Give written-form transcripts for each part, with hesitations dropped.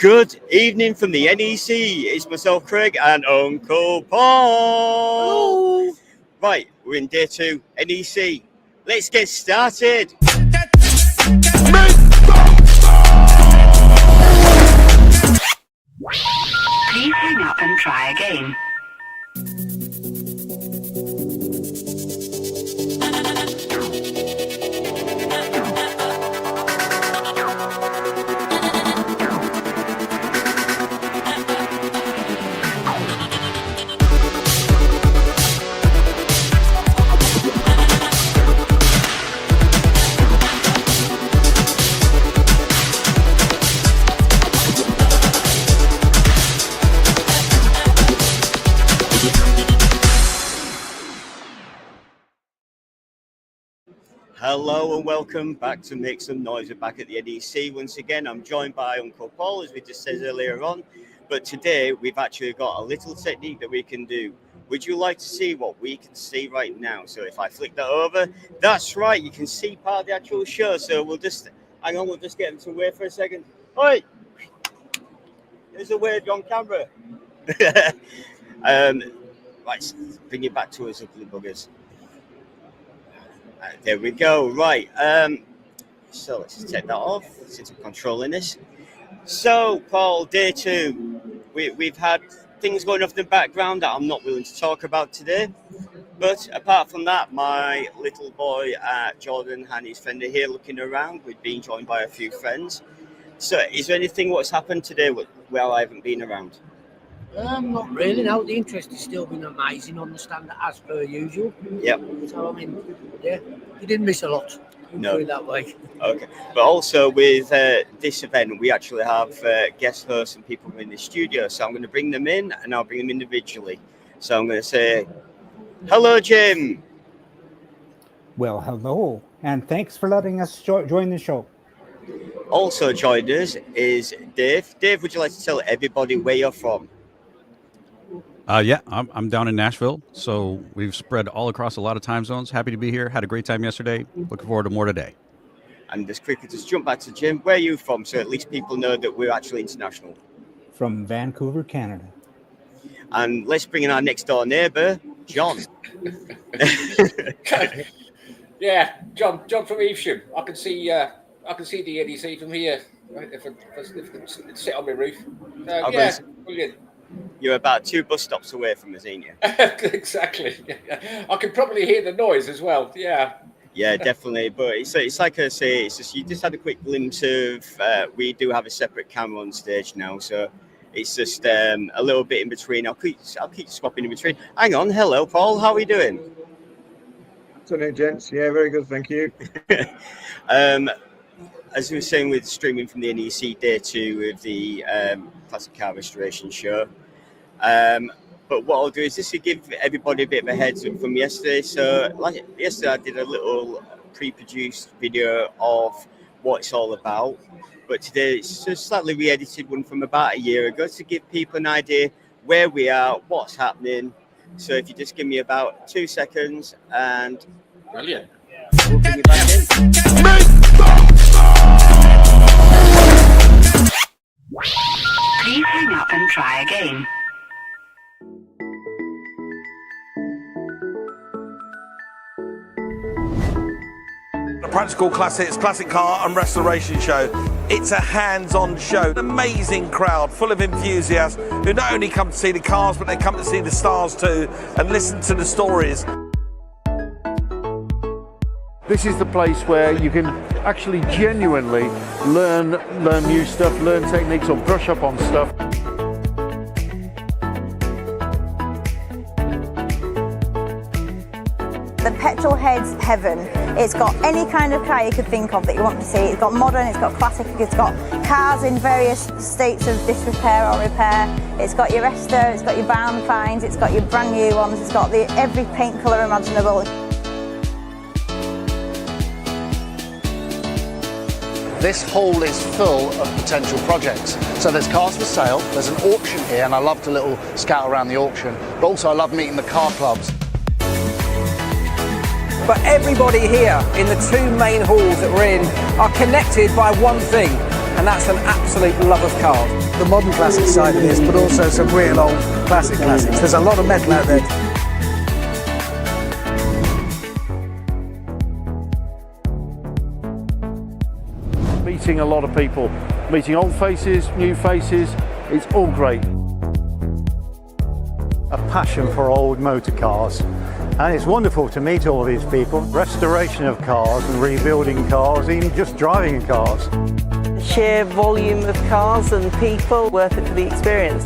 Good evening from the NEC. It's myself, Craig, and Uncle Paul. Hello. Right, we're in day 2, NEC. Let's get started. Please hang up and try again. Hello and welcome back to Make Some Noise. We're back at the NEC once again. I'm joined by Uncle Paul, as we just said earlier on. But today we've actually got a little technique that we can do. Would you like to see what we can see right now? So if I flick that over, that's right, you can see part of the actual show. So we'll just, hang on, we'll just get them to wave for a second. Oi! There's a wave on camera. Right, bring it back to us, ugly buggers. There we go. Right. So let's just take that off since I'm controlling this. So, Paul, day 2. We've had things going off in the background that I'm not willing to talk about today. But apart from that, my little boy, Jordan, and his friend are here looking around. We've been joined by a few friends. So, is there anything what's happened today where I haven't been around? Not really. No, the interest has still been amazing on the stand as per usual. Yep. So I mean, yeah, you didn't miss a lot. No. Put it that way. Okay. But also with this event, we actually have guest hosts and people in the studio. So I'm going to bring them in, and I'll bring them individually. So I'm going to say, hello, Jim. Well, hello, and thanks for letting us join the show. Also joined us is Dave. Dave, would you like to tell everybody where you're from? Yeah, I'm down in Nashville, so we've spread all across a lot of time zones. Happy to be here. Had a great time yesterday. Looking forward to more today. And just quickly, just jump back to Jim. Where are you from? So at least people know that we're actually international. From Vancouver, Canada. And let's bring in our next door neighbour, John. Yeah, John from Evesham. I can see the NEC from here. If I sit on my roof. Yeah, brilliant. You're about 2 bus stops away from us, ain't you? Exactly. I can probably hear the noise as well. Yeah. Yeah, definitely. But it's like I say, it's just you just had a quick glimpse of. We do have a separate camera on stage now, so it's just a little bit in between. I'll keep swapping in between. Hang on, hello, Paul. How are we doing? Afternoon, gents. Yeah, very good, thank you. As we were saying, with streaming from the NEC day 2 of the Classic Car Restoration Show. But what I'll do is just to give everybody a bit of a heads up from yesterday. So, like yesterday, I did a little pre-produced video of what it's all about. But today, it's a slightly re-edited one from about a year ago to give people an idea where we are, what's happening. So, if you just give me about 2 seconds, and brilliant. We'll bring you back in. Please hang up and try again. The Practical Classics Classic Car and Restoration Show. It's a hands-on show. An amazing crowd full of enthusiasts who not only come to see the cars, but they come to see the stars too and listen to the stories. This is the place where you can actually genuinely learn new stuff, learn techniques or brush up on stuff. The petrol head's heaven. It's got any kind of car you could think of that you want to see. It's got modern, it's got classic, it's got cars in various states of disrepair or repair. It's got your Rester, it's got your barn finds, it's got your brand new ones, it's got every paint colour imaginable. This hall is full of potential projects. So there's cars for sale, there's an auction here, and I love to little scout around the auction, but also I love meeting the car clubs. But everybody here in the 2 main halls that we're in are connected by one thing, and that's an absolute love of cars. the modern classic side of this, but also some real old classics. There's a lot of metal out there. Meeting a lot of people, meeting old faces, new faces, it's all great. A passion for old motor cars, and it's wonderful to meet all these people. Restoration of cars and rebuilding cars, even just driving cars. The sheer volume of cars and people, worth it for the experience.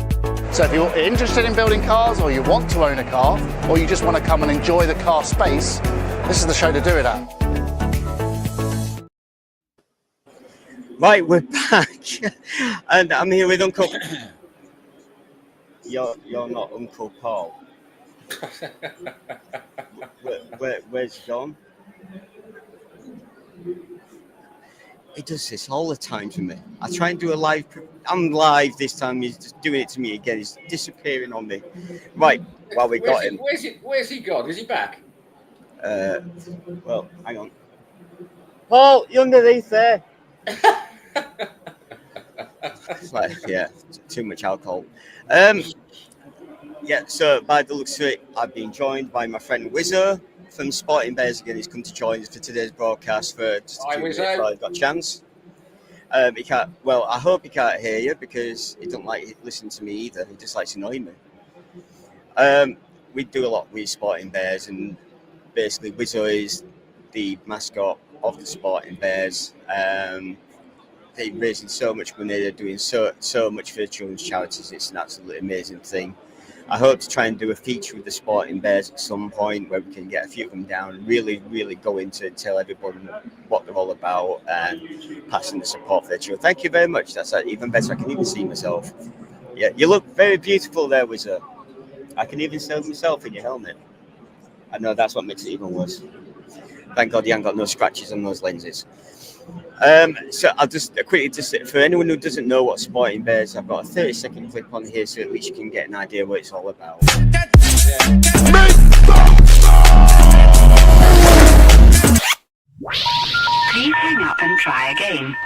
So if you're interested in building cars, or you want to own a car, or you just want to come and enjoy the car space, this is the show to do it at. Right, we're back, and I'm here with Uncle. You're not Uncle Paul. Where's John? He does this all the time to me. I try and do a live. I'm live this time. He's just doing it to me again. He's disappearing on me. Right, while we got him. Where's he gone? Is he back? Well, hang on. Paul, you're underneath there. Like, yeah, too much alcohol. Yeah, so by the looks of it, I've been joined by my friend Wizzo from Sporting Bears again. He's come to join us for today's broadcast for just a few minutes while I've got a chance. He can't. Well, I hope he can't hear you because he doesn't like listening to me either. He just likes annoying me. We do a lot with Sporting Bears, and basically Wizzo is the mascot of the Sporting Bears. They're raising so much money. They're doing so much for the children's charities. It's an absolutely amazing thing. I hope to try and do a feature with the Sporting Bears at some point where we can get a few of them down and really go into and tell everybody what they're all about and passing the support for their children. Thank you very much. That's even better. I can even see myself. Yeah, you look very beautiful there, Wizard. I can even see myself in your helmet. I know that's what makes it even worse. Thank God you haven't got no scratches on those lenses. So I'll just quickly, for anyone who doesn't know what Sporting Bears, I've got a 30-second clip on here so at least you can get an idea what it's all about. Please hang up and try again.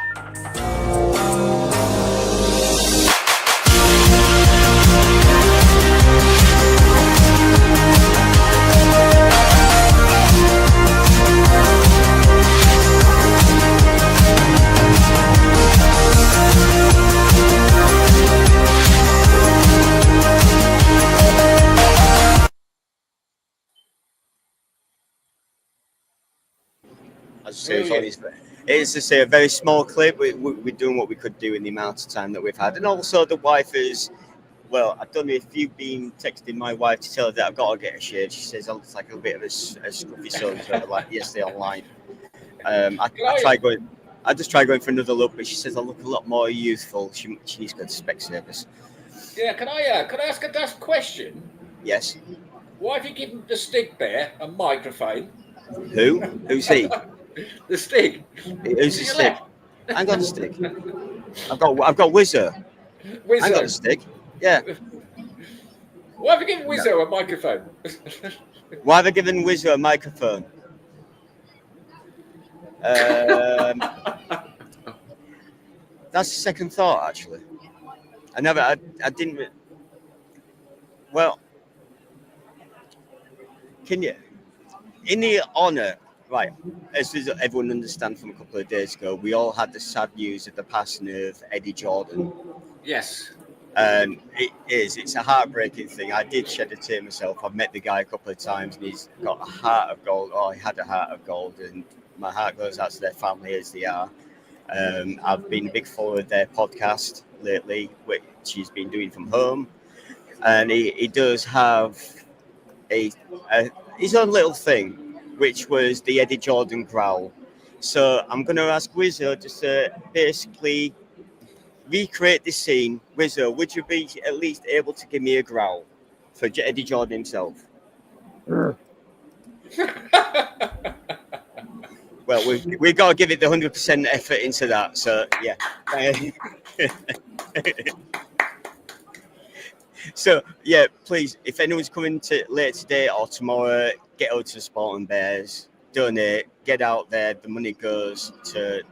It's just a very small clip. We're doing what we could do in the amount of time that we've had. And also the wife is, well, I don't know if you've been texting my wife to tell her that I've got to get a shave. She says I look like a bit of a scruffy so like yesterday online. I just tried going for another look, but she says I look a lot more youthful. She needs to go to spec service. Yeah, can I ask a daft question? Yes. Why have you given the Stig Bear a microphone? Who? Who's he? The Stig. Who's the Stig? I ain't got a Stig. I've got Wizzo. I ain't got a Stig. Yeah. Why have you given Wizzo a microphone? Why have I given Wizzo a microphone? That's a second thought, actually. I didn't. Well, can you, in the honour, right, as everyone understands from a couple of days ago, we all had the sad news of the passing of Eddie Jordan. Yes. And it's a heartbreaking thing. I did shed a tear myself. I've met the guy a couple of times and he's got a heart of gold. Oh, he had a heart of gold, and my heart goes out to their family as they are. I've been a big follower of their podcast lately, which he's been doing from home. And he does have his own little thing, which was the Eddie Jordan growl. So I'm going to ask Wizzo just to basically recreate this scene. Wizzo, would you be at least able to give me a growl for Eddie Jordan himself? Well, we've got to give it the 100% effort into that. So, yeah. So, yeah, please, if anyone's coming to later today or tomorrow, get out to the Sporting Bears, donate, get out there. The money goes to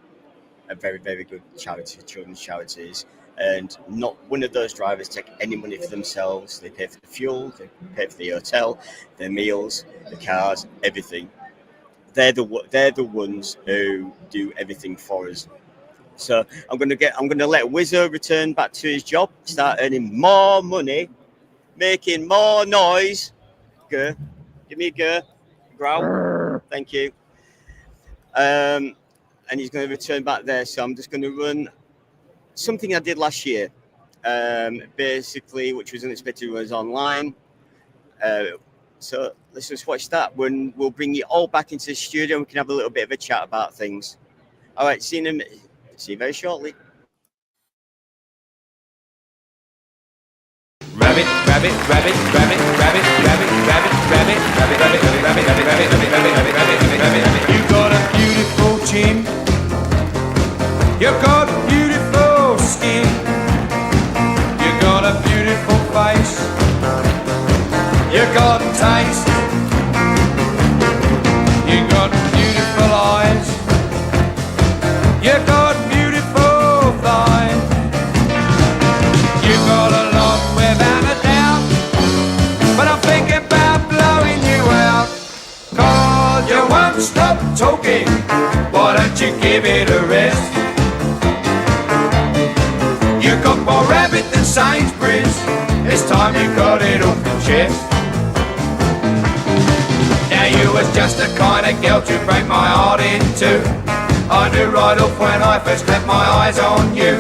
a very, very good charity, children's charities. and not one of those drivers take any money for themselves. They pay for the fuel, they pay for the hotel, their meals, the cars, everything. They're the ones who do everything for us. So I'm gonna let Wizzo return back to his job, start earning more money, making more noise. Go, give me a go, growl. Thank you. And he's going to return back there. So I'm just going to run something I did last year, basically, which was unexpected, was online. So let's just watch that. When we'll bring you all back into the studio, and we can have a little bit of a chat about things. All right, see you very shortly. Rabbit, rabbit, rabbit, rabbit, rabbit, rabbit, rabbit, rabbit, rabbit, rabbit, rabbit, rabbit, rabbit, rabbit, rabbit, rabbit, rabbit, rabbit, rabbit. You got a beautiful chin. You got beautiful skin. You got a beautiful face. You got taste. You got beautiful eyes. You got beautiful thighs. You got a lot without a doubt, but I'm thinking about blowing you out. 'Cause you won't stop talking, why don't you give it a rest? You got more rabbit than Sainsbury's, it's time you got it off your chest. Now you was just the kind of girl to break my heart in two. I knew right off when I first clapped my eyes on you.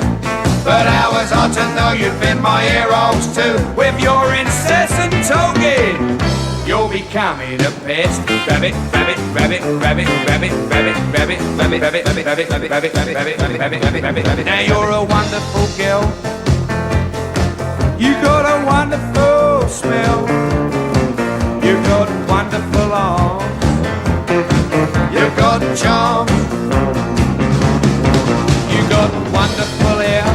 But how was I to know you'd been my heroes too? With your incessant talking, you're becoming a pest. Rabbit, rabbit, rabbit, rabbit, rabbit, rabbit, rabbit, rabbit, rabbit, rabbit, rabbit, rabbit, rabbit, rabbit, rabbit, rabbit, rabbit, rabbit, rabbit. Now you're a wonderful girl. You got a wonderful smell. You got wonderful arms. You got charm. You got wonderful hair.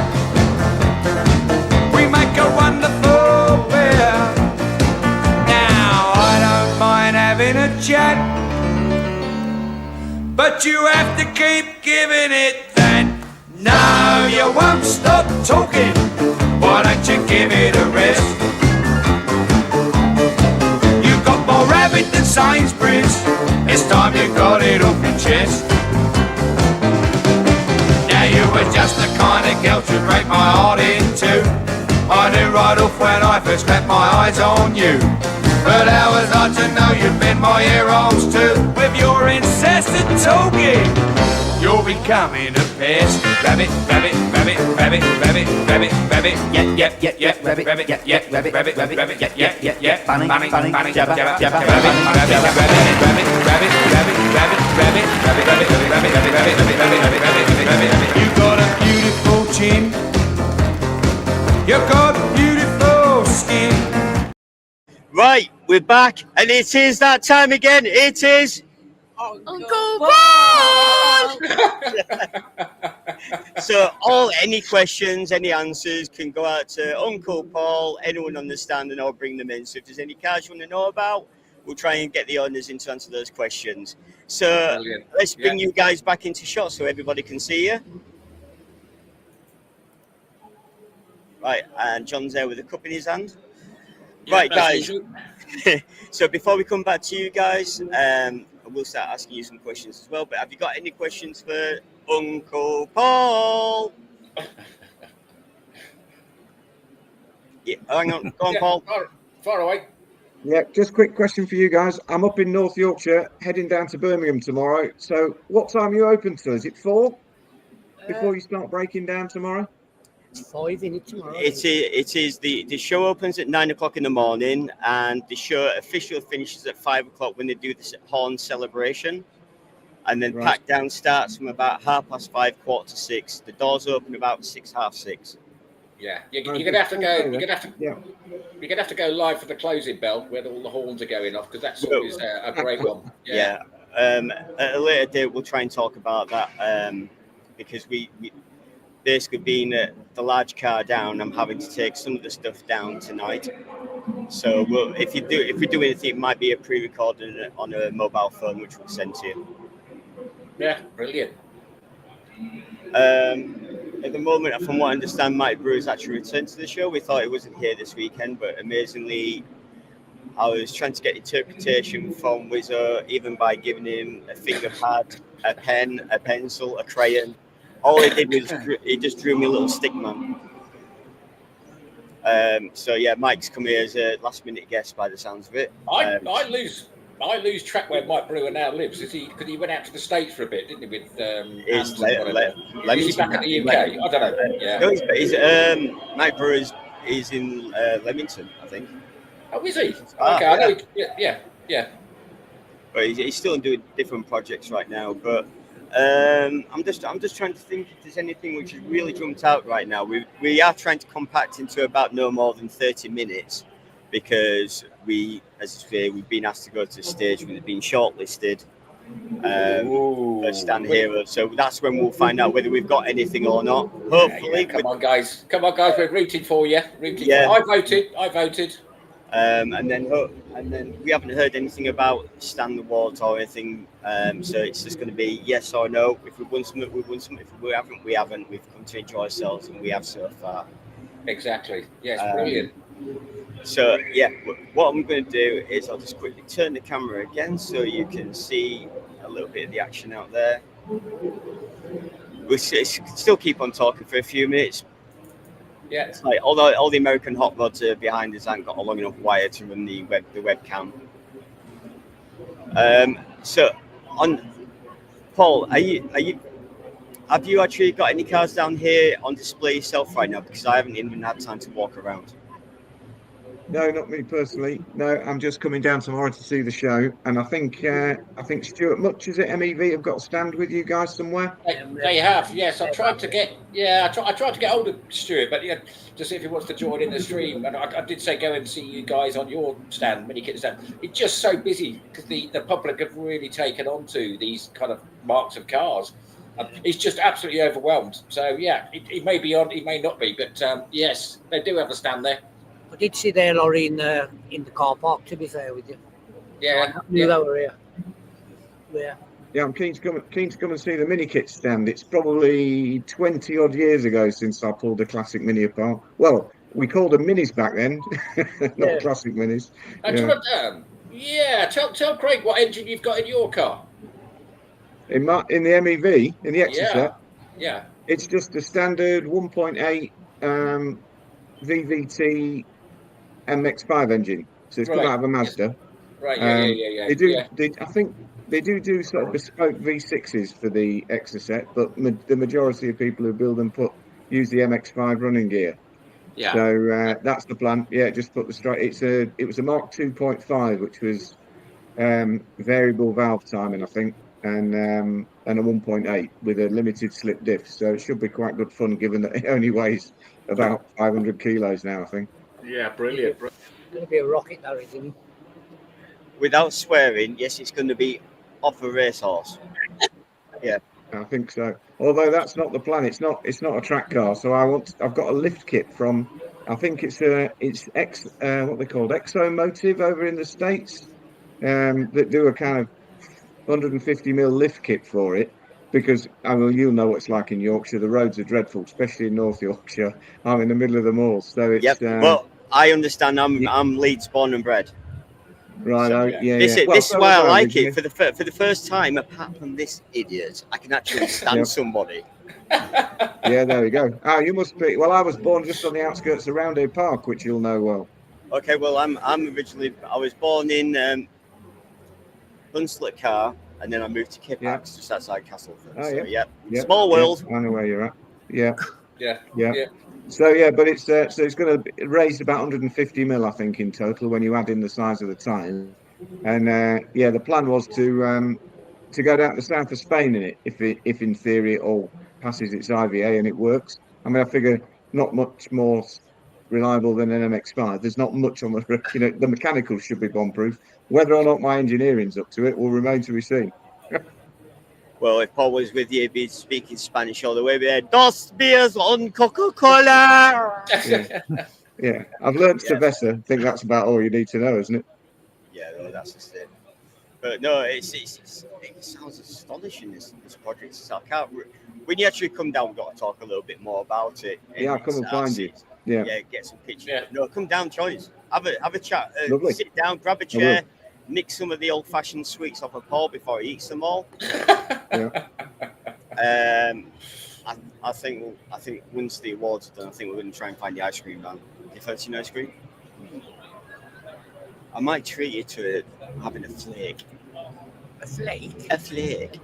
We make a wonderful pair. Now I don't mind having a chat, but you have to keep giving it that. No, you won't stop talking. Why don't you give it a rest? You got more rabbit than Sainsbury's. It's time you got it off your chest. You were just the kind of girl to break my heart in two. I knew right off when I first clapped my eyes on you. But how was I to know you'd been my heroes too? With your incessant talking, you're becoming a pest. Rabbit, rabbit, rabbit, rabbit, rabbit, rabbit, rabbit, yeah, rabbit, rabbit, yeah, rabbit, rabbit, rabbit, rabbit, yeah, bunny, bunny, bunny, jabba, jabba, rabbit, rabbit, rabbit, rabbit, rabbit, rabbit, rabbit, rabbit, rabbit, rabbit, rabbit, rabbit, rabbit, rabbit, rabbit, rabbit, rabbit, rabbit, rabbit. You got a beautiful chin. You got beautiful skin. Right, we're back, and it is that time again. It is Uncle Paul! So any questions, any answers can go out to Uncle Paul, anyone on the stand, and I'll bring them in. So if there's any cars you want to know about, we'll try and get the owners in to answer those questions. So brilliant. Let's bring you guys back into shot so everybody can see you. Right, and John's there with a cup in his hand. Yeah, right, guys. So before we come back to you guys, we'll start asking you some questions as well. But have you got any questions for Uncle Paul? Yeah, hang on. Go on, Paul. Far away. Yeah, just a quick question for you guys. I'm up in North Yorkshire, heading down to Birmingham tomorrow. So what time are you open to? Is it 4 before you start breaking down tomorrow? It's 5 in it tomorrow. It is. The show opens at 9 o'clock in the morning, and the show officially finishes at 5 o'clock when they do the horn celebration. And then pack down starts from about 5:30, 5:45. The doors open about 6, 6:30. Yeah, you're gonna have to go. You're gonna have to go live for the closing bell where all the horns are going off, because that's always a great one. Yeah. At a later date, we'll try and talk about that because we basically being the large car down, I'm having to take some of the stuff down tonight. So if we do anything, it might be a pre-recorded on a mobile phone, which we'll send to you. Yeah, brilliant. At the moment, from what I understand, Mike Brewer's actually returned to the show. We thought he wasn't here this weekend, but amazingly, I was trying to get interpretation from Wizzo, even by giving him a finger pad, a pen, a pencil, a crayon. All he did was he just drew me a little stick man. So yeah, Mike's come here as a last-minute guest by the sounds of it. I lose track where Mike Brewer now lives. Is he? Because he went out to the States for a bit, didn't he? With is he back in the UK? I don't know. Yeah. No, he's Mike Brewer is in Leamington, I think. Oh, is he? Okay, I know. Yeah. But he's still doing different projects right now. But I'm just trying to think if there's anything which has really jumped out right now. We are trying to compact into about no more than 30 minutes because we've been asked to go to the stage when it's been shortlisted for Stand Hero. So that's when we'll find out whether we've got anything or not. Hopefully. Yeah. Come on, guys. We're rooting for you. I voted. And then we haven't heard anything about Stand Awards or anything. So it's just going to be yes or no. If we've won something, we've won something. If we haven't, we haven't. We've come to enjoy ourselves, and we have so far. Exactly. Yes, brilliant. So yeah, what I'm going to do is I'll just quickly turn the camera again so you can see a little bit of the action out there. We'll still keep on talking for a few minutes. Yeah. It's like all the American hot rods behind us haven't got a long enough wire to run the webcam. So on Paul, have you actually got any cars down here on display yourself right now? Because I haven't even had time to walk around. No, not me personally. No, I'm just coming down tomorrow to see the show, and I think Stuart Much, is it MEV, have got a stand with you guys somewhere? They have, yes. I tried to get hold of Stuart, but to see if he wants to join in the stream. And I did say go and see you guys on your stand, MiniKits stand. It's just so busy because the public have really taken on to these kind of marks of cars. He's just absolutely overwhelmed. So yeah, he may be on, he may not be, but yes, they do have a stand there. I did see their lorry in the car park, to be fair with you. Yeah. I knew they were here. Yeah. Yeah, I'm keen to come and see the MiniKits stand. It's probably 20 odd years ago since I pulled a classic Mini apart. Well, we called them Minis back then, not classic Minis. Tell Craig what engine you've got in your car. In the MEV, in the Exocet. Yeah. It's just a standard 1.8 VVT MX-5 engine, so it's come out of a Mazda. Right. Yeah. I think they do sort of bespoke V6s for the Exocet, but the majority of people who build them use the MX-5 running gear. Yeah. So that's the plan. Yeah, just put the straight. It was a Mark 2.5, which was variable valve timing, I think, and a 1.8 with a limited slip diff. So it should be quite good fun, given that it only weighs about 500 kilos now, I think. Yeah, brilliant. It's going to be a rocket, that isn't it? Without swearing, yes, it's going to be off a racehorse. Yeah, I think so. Although that's not the plan. It's not a track car. So I've got a lift kit from, I think it's what they called Exomotive over in the States, that do a kind of 150 mil lift kit for it. Because you'll know what it's like in Yorkshire. The roads are dreadful, especially in North Yorkshire. I'm in the middle of them all, so it's. Well, I understand. I'm Leeds born and bred. Right. So, This is why I like it. For the first time, apart from this idiot, I can actually stand somebody. Yeah, there we go. You must be. Well, I was born just on the outskirts of Roundhay Park, which you'll know well. Okay. Well, I was born in Hunslet Car. And then I moved to Kippax, just outside Castleford. Small world. I know where you're at. Yeah. Yeah. So but it's going to raise about 150 mil, I think, in total when you add in the size of the tyre. And the plan was to go down to the south of Spain in it, if in theory it all passes its IVA and it works. I mean, I figure not much more reliable than an MX-5. There's not much on the mechanicals should be bomb-proof. Whether or not my engineering's up to it will remain to be seen. Well, if Paul was with you, he'd be speaking Spanish all the way there. Dos beers on Coca-Cola. Yeah. I've learned Cerveza. I think that's about all you need to know, isn't it? Yeah, no, that's just it. But no, it sounds astonishing. This project. So I can't. When you actually come down, we've got to talk a little bit more about it. Yeah, I'll come and find you. Yeah. Yeah, get some pictures. Yeah. No, come down, join us. Have a chat. Lovely. Sit down, grab a chair, nick some of the old-fashioned sweets off of Paul before he eats them all. Yeah. I think once the awards are done, I think we're going to try and find the ice cream man. You fancy an ice cream? I might treat you to having a flake. A flake? A flake.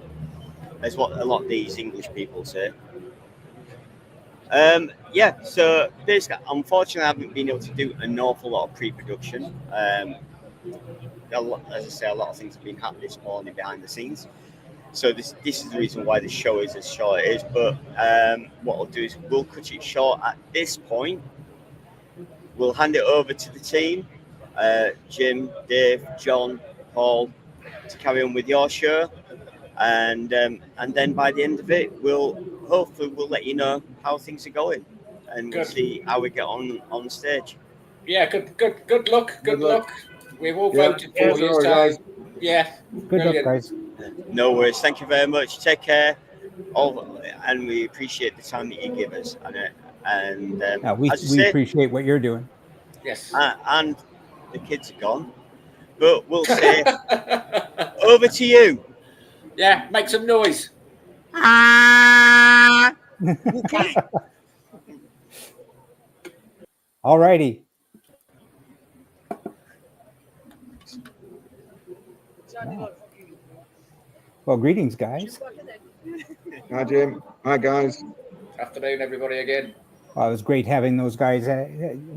That's what a lot of these English people say. Yeah, so basically, unfortunately, I haven't been able to do an awful lot of pre-production. As I say, a lot of things have been happening this morning behind the scenes. So this is the reason why the show is as short as it is. But what I'll do is we'll cut it short at this point. We'll hand it over to the team, Jim, Dave, John, Paul, to carry on with your show. And then by the end of it, we'll let you know how things are going, and we'll see how we get on stage. Yeah, good luck. Good luck. We've all voted for you, so guys. Yeah. Good luck, guys. No worries. Thank you very much. Take care. And we appreciate the time that you give us. We appreciate what you're doing. Yes. And the kids are gone, but we'll say over to you. Yeah, make some noise. Okay. All righty. Well, greetings, guys. Hi, Jim. Hi, guys. Afternoon, everybody, again. Well, it was great having those guys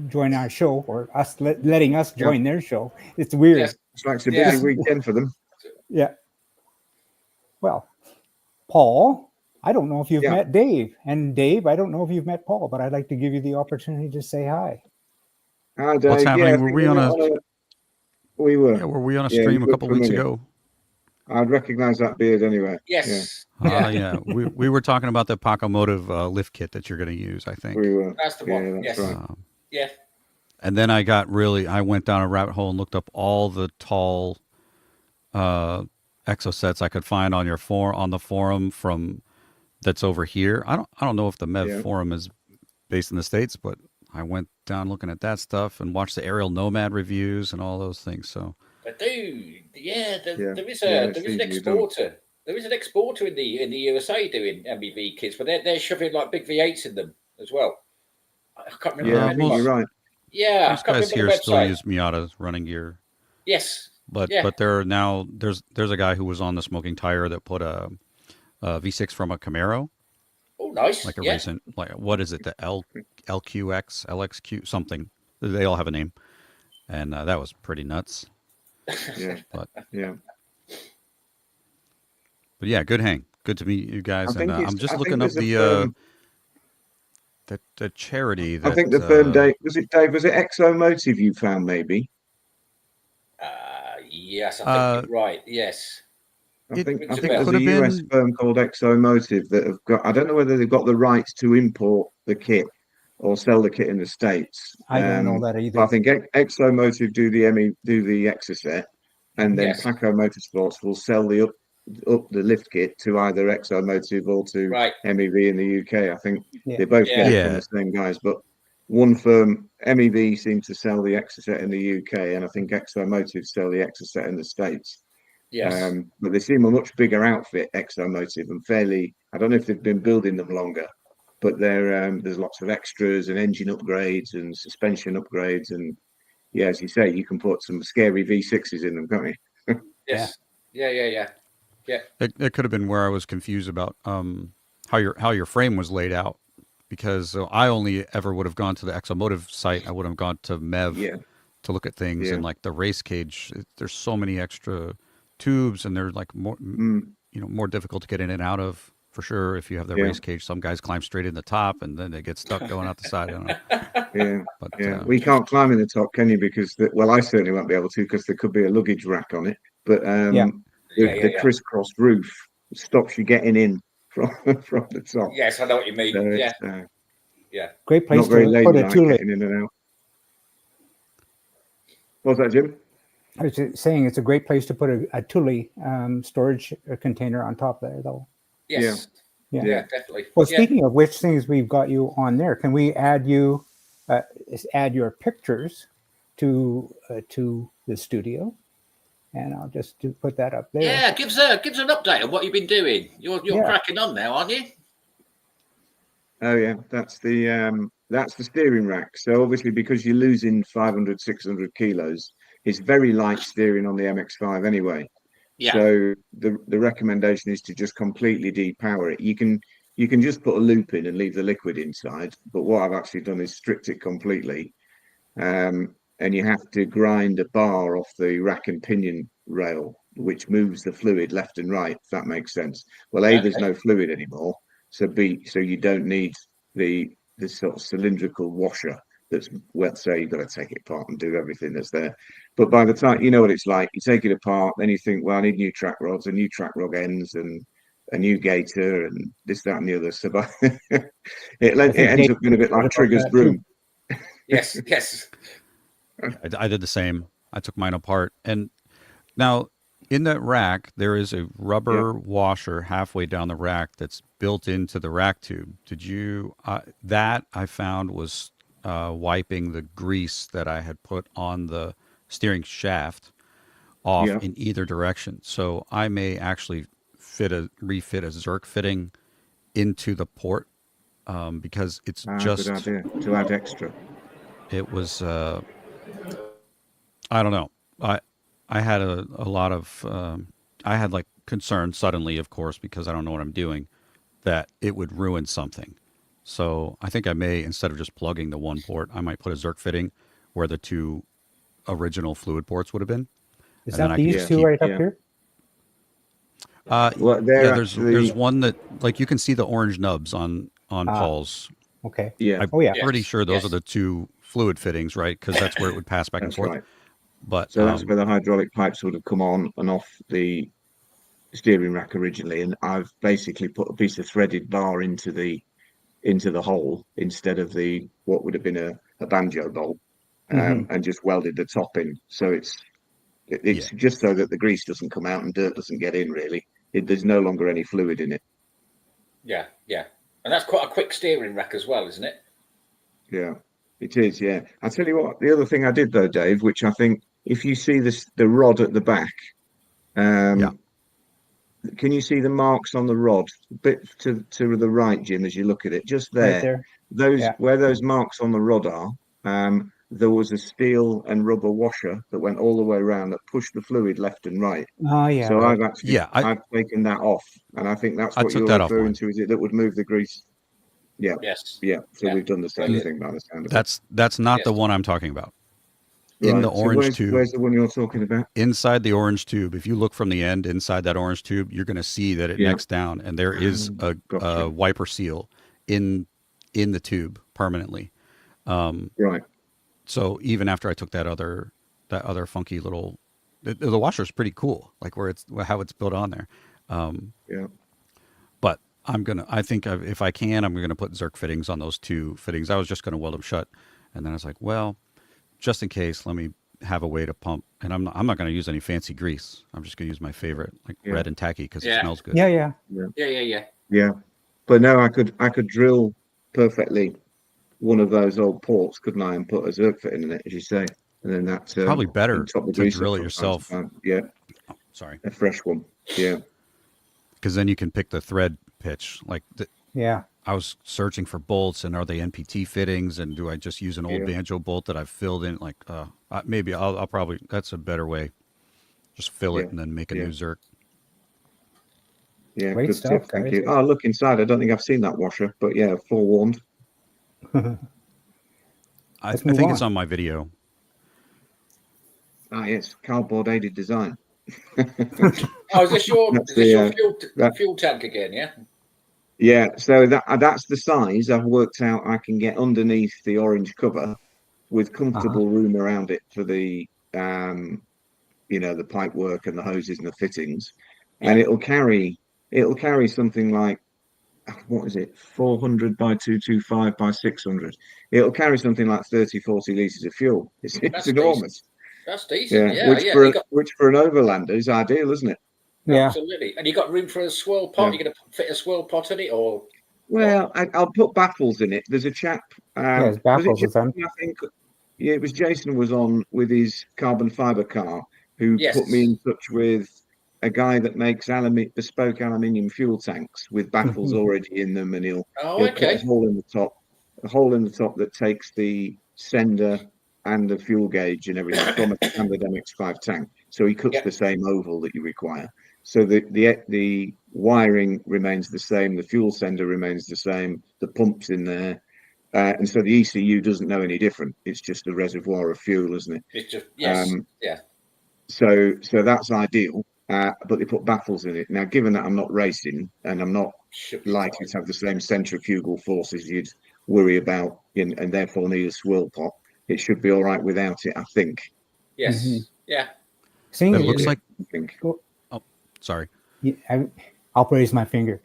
join our show, or us letting us join their show. It's weird. Yes. It's like a busy weekend for them. Yeah. Well, Paul, I don't know if you've met Dave. And Dave, I don't know if you've met Paul, but I'd like to give you the opportunity to say hi. Hi, Dave. What's happening? Yeah, were we on a stream a couple weeks ago? I'd recognize that beard anyway. Yes. Yeah. We were talking about the Pacomotive lift kit that you're going to use, I think. We were. That's the one. That's yes. right. Yeah. And then I went down a rabbit hole and looked up all the tall exosets I could find on the forum from that's over here. I don't know if the MEV forum is based in the States, but I went down looking at that stuff and watched the Aerial Nomad reviews and all those things. So But dude, there is an exporter. There is an exporter in the USA doing MEV kits, but they're shoving like big V8s in them as well. I can't remember. You're right. Yeah, most guys here still use Miata running gear. Yes. But there are now there's a guy who was on the Smoking Tire that put a V6 from a Camaro. Oh, nice. Like a recent, what is it? The LQX, LXQ, something. They all have a name, and that was pretty nuts. Yeah. But yeah, good hang. Good to meet you guys. And I'm just looking up the charity. That, I think the firm, Dave. Was it Exomotive you found maybe? Yes, I think you're right. Yes. I think there's a US firm called Exomotive that have got. I don't know whether they've got the rights to import the kit or sell the kit in the States. I don't know that either. I think Exomotive do the Exocet, and then Paco Motorsports will sell the up the lift kit to either Exomotive or to MEV in the UK. I think they both get it from the same guys, but one firm, MEV, seems to sell the Exocet in the UK, and I think Exomotive sell the Exocet in the States. Yes. But they seem a much bigger outfit, Exomotive, and fairly. I don't know if they've been building them longer, but there's lots of extras and engine upgrades and suspension upgrades, and as you say, you can put some scary V6s in them, can't you? Yes. Yeah. It could have been where I was confused about how your frame was laid out, because I only ever would have gone to the Exomotive site. I would have gone to MEV to look at things, and like the race cage. There's so many extra tubes, and they're like more more difficult to get in and out of, for sure. If you have the race cage, some guys climb straight in the top and then they get stuck going out the side. I don't know. But we can't climb in the top, can you? Because I certainly won't be able to, because there could be a luggage rack on it. But the crisscrossed roof stops you getting in from the top. Yes, I know what you mean. So Great place not very to put a tulip. getting in and out. What's that, Jim? I was just saying it's a great place to put a Thule storage container on top there, though. Yes. Yeah, definitely. Well, speaking of which things we've got you on there, can we add you add your pictures to the studio? And I'll just put that up there. Yeah, give us an update on what you've been doing. You're cracking on now, aren't you? Oh yeah, that's the steering rack. So obviously, because you're losing 500, 600 kilos, it's very light steering on the MX-5 anyway. Yeah. So the recommendation is to just completely depower it. You can just put a loop in and leave the liquid inside, but what I've actually done is stripped it completely. And you have to grind a bar off the rack and pinion rail, which moves the fluid left and right, if that makes sense. Well, A, there's no fluid anymore. So B, so you don't need the sort of cylindrical washer that's, let's say you've got to take it apart and do everything that's there. But by the time, you know what it's like, you take it apart, then you think, well, I need new track rods and new track rod ends and a new gator and this, that, and the other. So it ends up being a bit like Trigger's broom. Yes. I did the same. I took mine apart. And now in that rack, there is a rubber washer halfway down the rack that's built into the rack tube. Did you, that I found was wiping the grease that I had put on the steering shaft off in either direction. So I may actually refit a Zerk fitting into the port because it's just good idea to add extra. It was I don't know. I had a lot of I had like concern suddenly, of course, because I don't know what I'm doing, that it would ruin something. So I think I may, instead of just plugging the one port, I might put a Zerk fitting where the two original fluid ports would have been. Is that these two right up here? Well, there's one that, like, you can see the orange nubs on Paul's. Okay. Yeah. I'm pretty sure those are the two fluid fittings, right? Because that's where it would pass back and forth. Right. But so that's where the hydraulic pipes would have come on and off the steering rack originally, and I've basically put a piece of threaded bar into the hole instead of the what would have been a banjo bolt, and just welded the top in. So it's just so that the grease doesn't come out and dirt doesn't get in. Really, there's no longer any fluid in it. Yeah, and that's quite a quick steering rack as well, isn't it? Yeah, it is. Yeah, I tell you what. The other thing I did though, Dave, which I think if you see the rod at the back, can you see the marks on the rod a bit to the right, Jim, as you look at it? Just there. Right there. Where those marks on the rod are, there was a steel and rubber washer that went all the way around that pushed the fluid left and right. Oh, yeah. So I've actually I've taken that off, and I think that's what you're referring to, is it that would move the grease? Yeah. Yes. Yeah. So we've done the same thing by the sound of it. That's not the one I'm talking about. Right. In the orange tube. Where's the one you're talking about? Inside the orange tube. If you look from the end inside that orange tube, you're going to see that it necks down, and there is a wiper seal in the tube permanently. Right. So even after I took that other funky little, the washer is pretty cool, like how it's built on there. But I think if I can, I'm gonna put Zerk fittings on those two fittings. I was just gonna weld them shut, and then I was like, well, just in case, let me have a way to pump. And I'm not gonna use any fancy grease. I'm just gonna use my favorite, like red and tacky, because it smells good. Yeah. Yeah. But no, I could drill perfectly one of those old ports, couldn't I, and put a Zerk fitting in it, as you say, and then that's probably better to drill it yourself. Yeah. Oh, sorry. A fresh one. Yeah. Because then you can pick the thread pitch. I was searching for bolts, and are they NPT fittings, and do I just use an old banjo bolt that I've filled in? Like, maybe I'll probably, that's a better way. Just fill it and then make a new Zerk. Yeah, great good stuff. tip, thank you. Oh, look inside. I don't think I've seen that washer, but yeah, forewarned. I think it's on my video. Ah, yes, cardboard aided design. Is this your fuel tank again? Yeah. Yeah, so that's the size I've worked out. I can get underneath the orange cover with comfortable room around it for the the pipe work and the hoses and the fittings, and it'll carry something like, what is it, 400 by 225 by 600. It'll carry something like 30-40 litres of fuel. It's enormous. That's decent. Yeah, which for an overlander is ideal, isn't it? Yeah, absolutely. And you got room for a swirl pot? You're going to fit a swirl pot in it, or? Well, I'll put baffles in it. There's a chap. yes, baffles with them. I think. Yeah, it was Jason was on with his carbon fiber car who put me in touch with a guy that makes bespoke aluminium fuel tanks with baffles already in them, and he'll put a hole in the top that takes the sender and the fuel gauge and everything from a standard MX5 tank. So he cuts the same oval that you require. So the wiring remains the same, the fuel sender remains the same, the pump's in there. And so the ECU doesn't know any different. It's just a reservoir of fuel, isn't it? It's just, yes, yeah. So that's ideal, but they put baffles in it. Now, given that I'm not racing and I'm not likely to have the same centrifugal forces you'd worry about and therefore need a swirl pot, it should be all right without it, I think. Yes, yeah. It looks like... Oh, sorry. I'll raise my finger.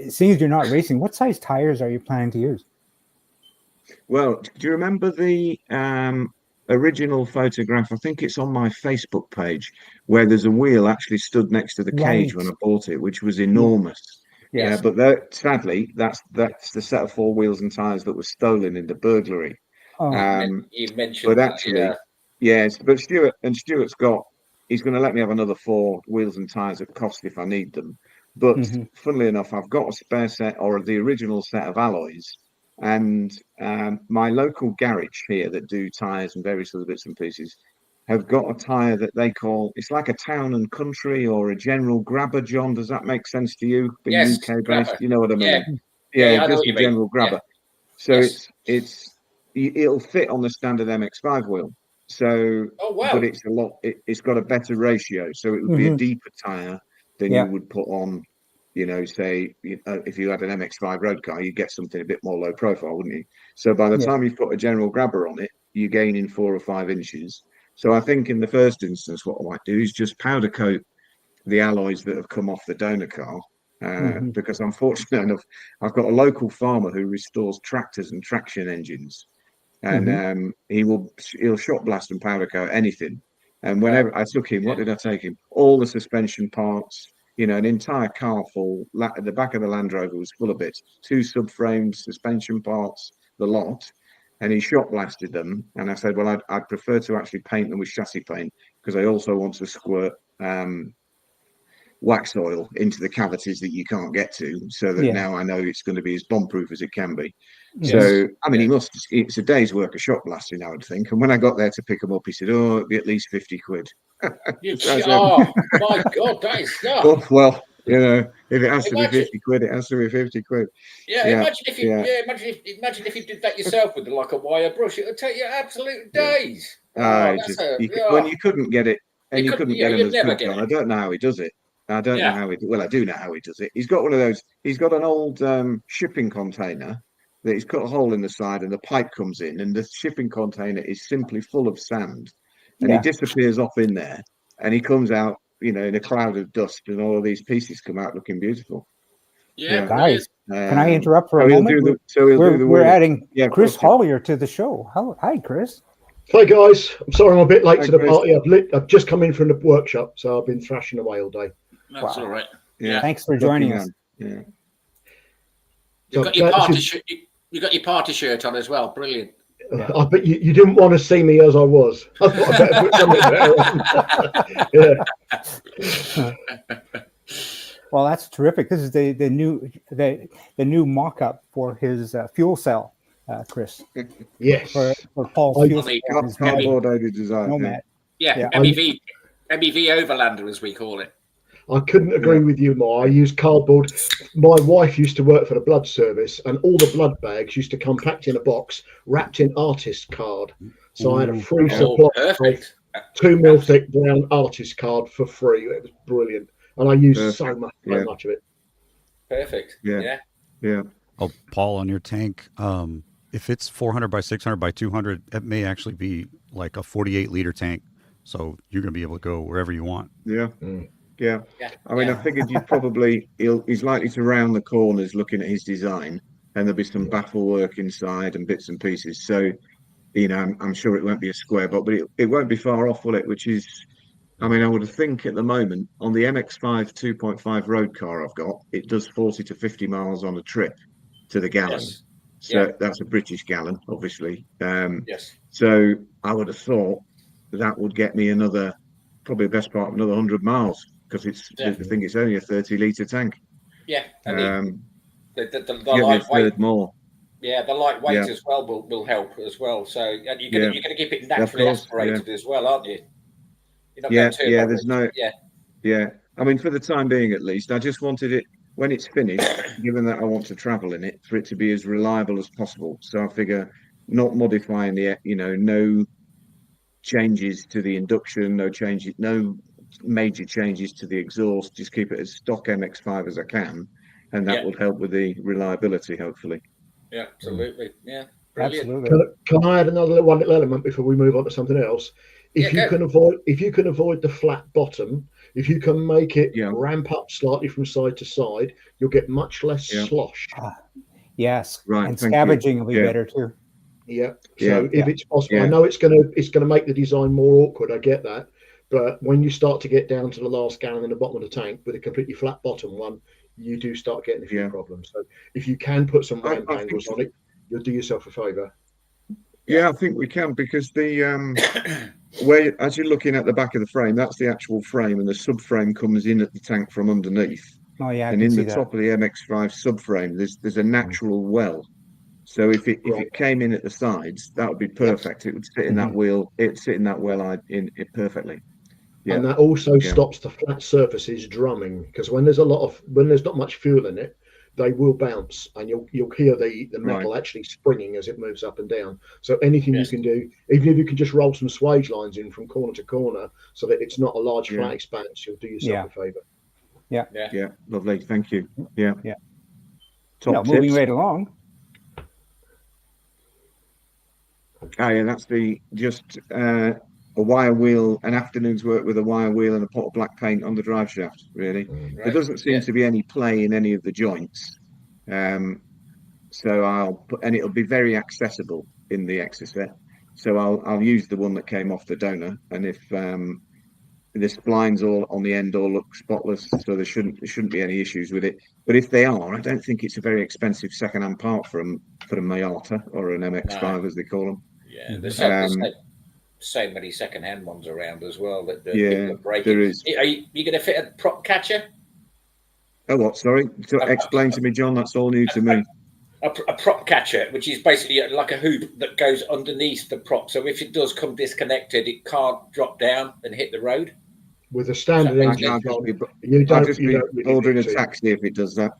Seeing as you're not racing, what size tires are you planning to use? Well, do you remember the original photograph? I think it's on my Facebook page, where there's a wheel actually stood next to the cage when I bought it, which was enormous. Yes. But sadly, that's the set of 4 wheels and tires that was stolen in the burglary. You mentioned, but actually, yes. But Stuart's he's going to let me have another 4 wheels and tires at cost if I need them. But funnily enough, I've got a spare set or the original set of alloys. And my local garage here that do tyres and various other bits and pieces have got a tyre that they call, it's like a town and country or a general grabber, John. Does that make sense to you? Being UK based, you know what I mean? Yeah, just a general grabber. So it'll fit on the standard MX5 wheel. So, but it's it's got a better ratio. So it would be a deeper tyre than you would put on, say, if you had an MX5 road car, you'd get something a bit more low profile, wouldn't you? So by the time you put a general grabber on it, you gain in 4 or 5 inches. So I think in the first instance, what I might do is just powder coat the alloys that have come off the donor car, because I'm fortunate enough, I've got a local farmer who restores tractors and traction engines, and he'll shot blast and powder coat anything. And whenever I took him, what did I take him? All the suspension parts. An entire car full. The back of the Land Rover was full of bits. 2 subframes, suspension parts, the lot. And he shot blasted them. And I said, well, I'd prefer to actually paint them with chassis paint because I also want to squirt wax oil into the cavities that you can't get to, so that now I know it's going to be as bomb-proof as it can be. So, I mean, it's a day's work of shot blasting, I would think. And when I got there to pick him up, he said, oh, it'll be at least 50 quid. Oh, my God, that is stuff. Well, if it has to be 50 quid, it has to be 50 quid. Yeah, imagine if you imagine if you did that yourself with like a wire brush, it would take you absolute days. When you couldn't get it, and you couldn't get him as good, John. I don't know how he does it. I don't know how he. Well, I do know how he does it. He's got one of those. He's got an old shipping container that he's cut a hole in the side, and the pipe comes in, and the shipping container is simply full of sand, and he disappears off in there, and he comes out, in a cloud of dust, and all of these pieces come out looking beautiful. Guys, can I interrupt for a moment? We're adding Chris Hollier to the show. Hi, Chris. Hi guys, I'm sorry I'm a bit late to the party. I've just come in from the workshop, so I've been thrashing away all day. That's all right. Thanks for joining us. You've got your party shirt. You got your party shirt on as well. Brilliant. I bet you didn't want to see me as I was. I thought I better put something there on. Well, that's terrific. This is the new mock-up for his fuel cell, Chris. Yes. For Paul's fuel cell. Cardboard design. Nomad. MEV Overlander, as we call it. I couldn't agree with you more. I use cardboard. My wife used to work for the blood service, and all the blood bags used to come packed in a box, wrapped in artist card. So I had a free supply of 2 mil thick brown artist card for free. It was brilliant, and I used so much of it. Perfect. Yeah. Oh, Paul, on your tank, if it's 400 by 600 by 200, it may actually be like a 48-liter tank. So you're going to be able to go wherever you want. Yeah. I mean, I figured he's likely to round the corners looking at his design, and there'll be some baffle work inside and bits and pieces. So I'm sure it won't be a square box, but it won't be far off, will it? Which is, I mean, I would think at the moment on the MX-5 2.5 road car I've got, it does 40 to 50 miles on a trip to the gallon. Yes. So that's a British gallon, obviously. Yes. So I would have thought that would get me probably the best part of another 100 miles, because I think it's only a 30-litre tank. Yeah, and the lightweight more. Yeah, the lightweight as well will help as well. So and you're going to keep it naturally aspirated as well, aren't you? You're not going yeah. I mean, for the time being, at least, I just wanted it when it's finished. Given that I want to travel in it, for it to be as reliable as possible. So I figure not modifying no changes to the induction, no major changes to the exhaust. Just keep it as stock MX-5 as I can, and that would help with the reliability, hopefully. Yeah, absolutely. Yeah, brilliant. Absolutely. Can I add another one little element before we move on to something else? If you can avoid the flat bottom, if you can make it ramp up slightly from side to side, you'll get much less slosh. Yes, right. And scavenging will be better too. Yeah. So if it's possible, I know it's gonna make the design more awkward. I get that, but when you start to get down to the last gallon in the bottom of the tank with a completely flat bottom one, you do start getting a few problems. So if you can put some ramp angles on it, you'll do yourself a favour. Yeah, I think we can, because the as you're looking at the back of the frame, that's the actual frame, and the subframe comes in at the tank from underneath. Oh yeah, and in the top of the MX-5 subframe, there's a natural well. So if it came in at the sides, that would be perfect. It would sit in that wheel. It'd sit in that well in it perfectly. Yeah. And that also stops the flat surfaces drumming, because when there's not much fuel in it, they will bounce, and you'll hear the metal actually springing as it moves up and down. So anything you can do, even if you can just roll some swage lines in from corner to corner, so that it's not a large flat expanse, you'll do yourself a favour. Yeah. Lovely. Thank you. Yeah. Top tips. Moving right along. That's a wire wheel, an afternoon's work with a wire wheel and a pot of black paint on the drive shaft, really. There doesn't seem to be any play in any of the joints. So it'll be very accessible in the Exocet. So I'll use the one that came off the donor, and if the splines all on the end all look spotless, so there shouldn't be any issues with it. But if they are, I don't think it's a very expensive second-hand part for a Miata or an MX-5 as they call them. Yeah, there's so many second-hand ones around as well that people are breaking. There is. Are you going to fit a prop catcher? Oh, what? Sorry. Explain to me, John. That's all new to me. A prop catcher, which is basically like a hoop that goes underneath the prop. So if it does come disconnected, it can't drop down and hit the road. With a standard engine, I'll just be ordering a taxi if it does that.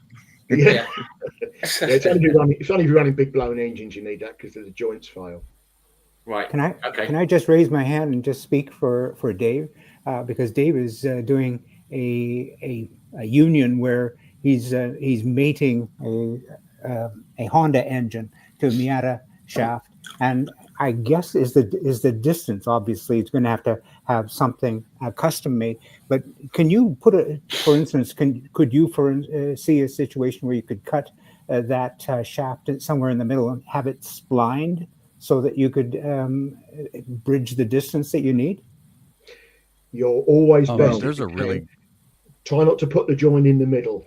Yeah. It's only if you're running big blown engines, you need that, because the joints fail. Right. Can I just raise my hand and just speak for Dave, because Dave is doing a union where he's mating a Honda engine to a Miata shaft, and I guess is the distance. Obviously, it's going to have something custom made. But can you for instance, could you see a situation where you could cut that shaft somewhere in the middle and have it splined, so that you could bridge the distance that you need? You're always best. There's a really try not to put the joint in the middle,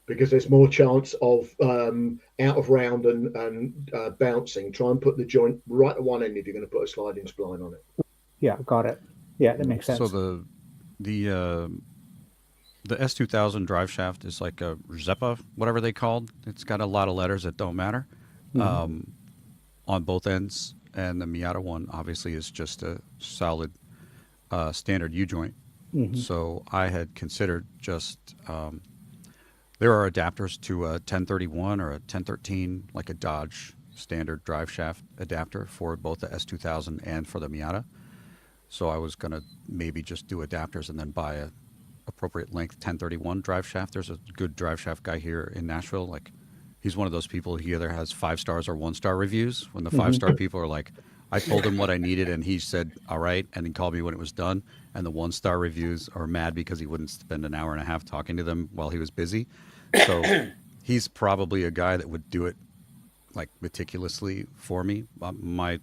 because there's more chance of out of round and bouncing. Try and put the joint right at one end if you're going to put a sliding spline on it. Yeah, got it. Yeah, that makes sense. So the S2000 drive shaft is like a Zeppa, whatever they called. It's got a lot of letters that don't matter. On both ends, and the Miata one obviously is just a solid standard U-joint. So I had considered just there are adapters to a 1031 or a 1013, like a Dodge standard drive shaft adapter for both the S2000 and for the Miata. So I was going to maybe just do adapters and then buy a appropriate length 1031 drive shaft. There's a good drive shaft guy here in Nashville. Like, he's one of those people, he either has 5-star or 1-star reviews. When the 5-star people are like, I told him what I needed and he said, all right, and he called me when it was done. And the 1-star reviews are mad because he wouldn't spend an hour and a half talking to them while he was busy. So he's probably a guy that would do it like meticulously for me. My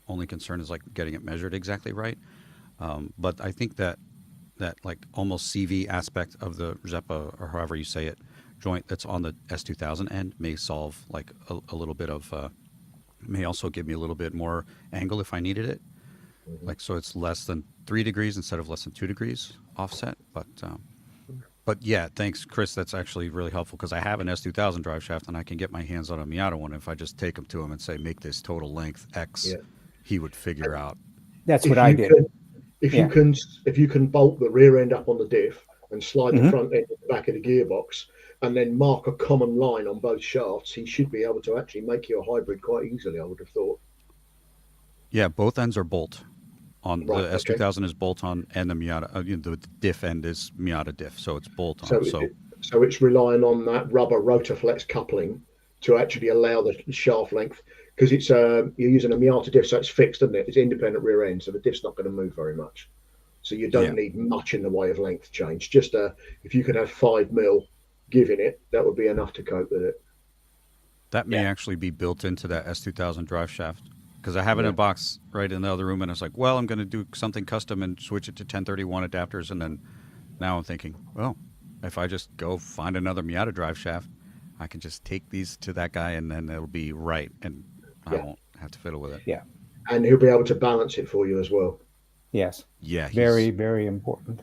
only concern is like getting it measured exactly right. But I think that like almost CV aspect of the Zeppa, or however you say it, joint that's on the S2000 end may solve like a little bit of, may also give me a little bit more angle if I needed it. Like, so it's less than 3 degrees instead of less than 2 degrees offset. But yeah, thanks, Chris. That's actually really helpful because I have an S2000 drive shaft and I can get my hands on a Miata one. If I just take them to him and say, make this total length X, he would figure out. That's what I did. If you can bolt the rear end up on the diff and slide the front end to the back of the gearbox, and then mark a common line on both shafts, he should be able to actually make you a hybrid quite easily, I would have thought. Yeah, both ends are bolt. On the S2000 is bolt on, and the Miata, the diff end is Miata diff, so it's bolt on. So it's relying on that rubber Rotaflex coupling to actually allow the shaft length, because it's you're using a Miata diff, so it's fixed, isn't it? It's independent rear end, so the diff's not going to move very much. So you don't need much in the way of length change. Just if you could have 5 mil giving it, that would be enough to cope with it. That may actually be built into that S2000 drive shaft. Because I have it in a box right in the other room, and I was like, well, I'm going to do something custom and switch it to 1031 adapters. And then now I'm thinking, well, if I just go find another Miata drive shaft, I can just take these to that guy, and then it'll be right, and I won't have to fiddle with it. Yeah. And he'll be able to balance it for you as well. Yes. Yeah. Very, very important.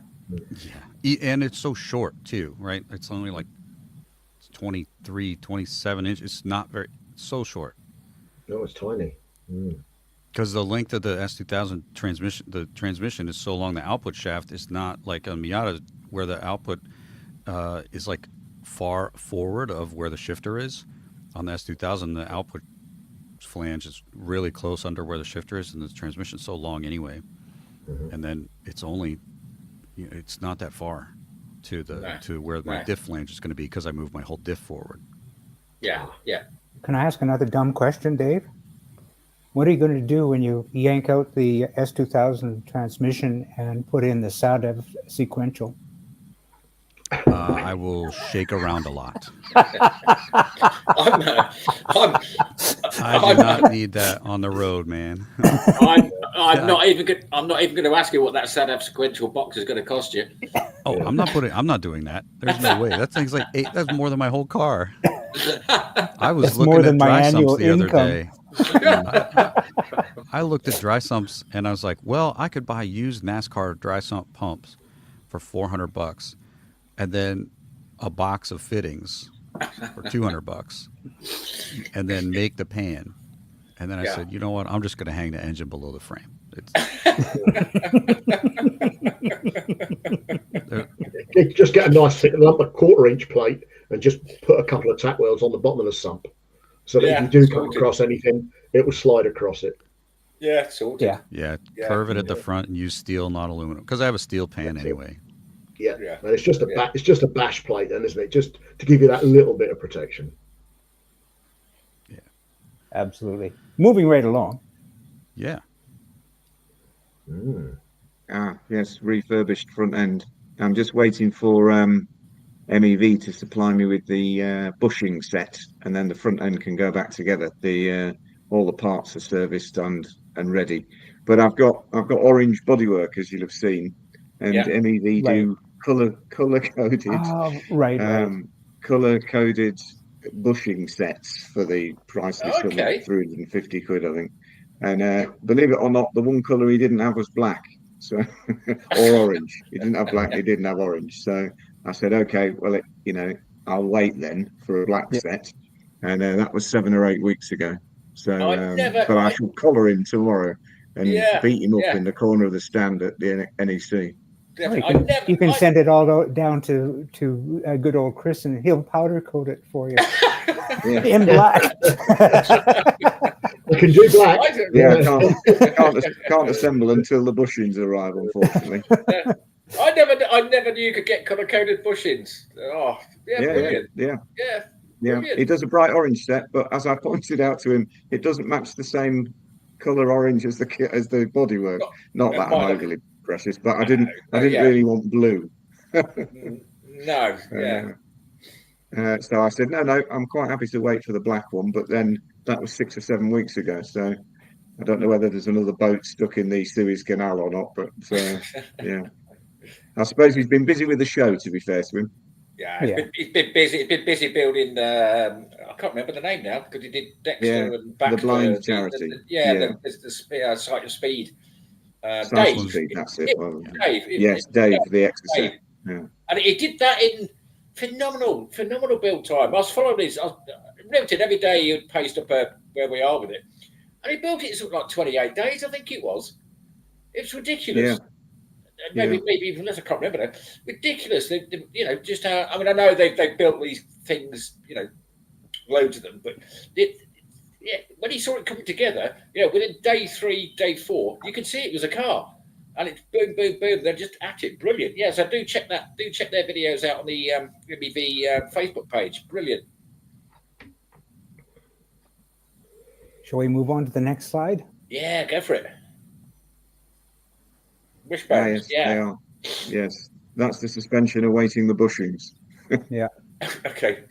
Yeah. And it's so short, too, right? It's only like 23, 27 inches. It's not very, so short. No, it's tiny. Because the length of the S2000 transmission, the transmission is so long, the output shaft is not like a Miata where the output is like far forward of where the shifter is. On the S2000, the output flange is really close under where the shifter is, and the transmission is so long anyway. And then it's only, it's not that far to where my diff flange is going to be because I moved my whole diff forward. Yeah. Can I ask another dumb question, Dave? What are you going to do when you yank out the S2000 transmission and put in the SADEV sequential? I will shake around a lot. I do not need that on the road, man. I'm not even going to ask you what that SADEV sequential box is going to cost you. Oh, I'm not doing that. There's no way. That thing's like that's more than my whole car. I was looking at dry sumps the other day. I looked at dry sumps and I was like, well, I could buy used NASCAR dry sump pumps for $400 and then a box of fittings for $200 and then make the pan. And then I said, you know what? I'm just going to hang the engine below the frame. Just get a nice thick lump, a 1/4-inch plate, and just put a couple of tack welds on the bottom of the sump, so that if you do come across anything, it will slide across it. Yeah, sorted. Yeah. Curve it at the front and use steel, not aluminum, because I have a steel pan anyway. Yeah. And it's just a bash plate, then, isn't it? Just to give you that little bit of protection. Yeah, absolutely. Moving right along. Yeah. Yes, refurbished front end. I'm just waiting for MEV to supply me with the bushing set, and then the front end can go back together. All the parts are serviced and ready. But I've got orange bodywork, as you'll have seen, and MEV do color coded color coded bushing sets for the price of 350 quid, I think. And believe it or not, the one color he didn't have was black. So, or orange. He didn't have black. He didn't have orange. So I said, okay, well, I'll wait then for a black set, and that was 7 or 8 weeks ago. So, but I shall collar him tomorrow and beat him up in the corner of the stand at the NEC. You can send it all down to good old Chris, and he'll powder coat it for you in black. We can do black. Yeah, can't assemble until the bushings arrive, unfortunately. I never knew you could get color coded bushings. Oh, brilliant. Yeah. He does a bright orange set, but as I pointed out to him, it doesn't match the same color orange as the bodywork. Not that I'm overly precious, but I didn't really want blue. No. So I said, no, I'm quite happy to wait for the black one, but then that was 6 or 7 weeks ago. So I don't know whether there's another boat stuck in the Suez Canal or not, but yeah. I suppose he's been busy with the show, to be fair to him. Yeah, he's been busy. He's been busy building. I can't remember the name now because he did Dexter and Baxter. The blind charity. The Sight of Speed. Sight Dave. of Speed, that's it. Dave. Yes, Dave, the Exorcist. Yeah. And he did that in phenomenal build time. I was following this. I riveted every day. He would post up where we are with it, and he built it in something like 28 days. I think it was. It's ridiculous. Yeah. Maybe even less. I can't remember that. Ridiculous. They, just how. I mean, I know they've built these things. Loads of them. But when he saw it coming together, within day 3, day 4, you could see it was a car, and it's boom, boom, boom. They're just at it. Brilliant. Yeah. So do check that. Do check their videos out on the Facebook page. Brilliant. Shall we move on to the next slide? Yeah, go for it. Wishbones, Yes, they are. Yes, that's the suspension awaiting the bushings. Yeah. Okay.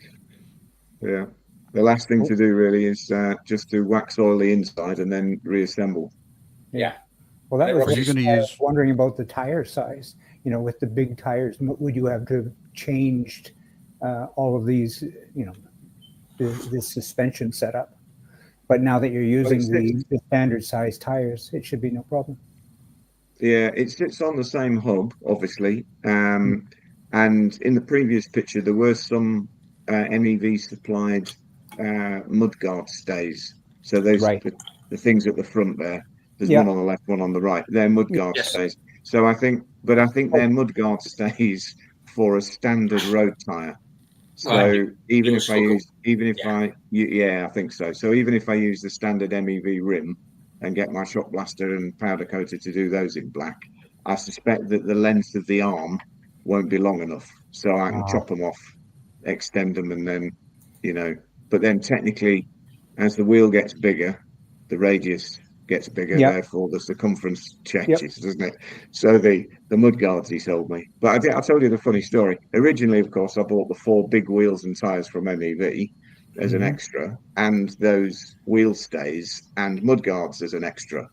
Yeah. The last thing to do really is just to wax oil the inside and then reassemble. Yeah. Well, that was Are you going to use? Wondering about the tire size. With the big tires, would you have to have changed all of these? The suspension setup. But now that you're using the standard size tires, it should be no problem. Yeah, it sits on the same hub, obviously. And in the previous picture, there were some MEV supplied mudguard stays. So those the things at the front there. There's one on the left, one on the right. They're mudguard stays. So I think they're mudguard stays for a standard road tire. So I think so. So even if I use the standard MEV rim and get my shock blaster and powder coater to do those in black, I suspect that the length of the arm won't be long enough. So I can chop them off, extend them, and then, but then technically, as the wheel gets bigger, the radius gets bigger, therefore the circumference changes, doesn't it? So the mudguards he sold me. But I told you the funny story. Originally, of course, I bought the 4 big wheels and tyres from MEV as an extra, and those wheel stays and mudguards as an extra.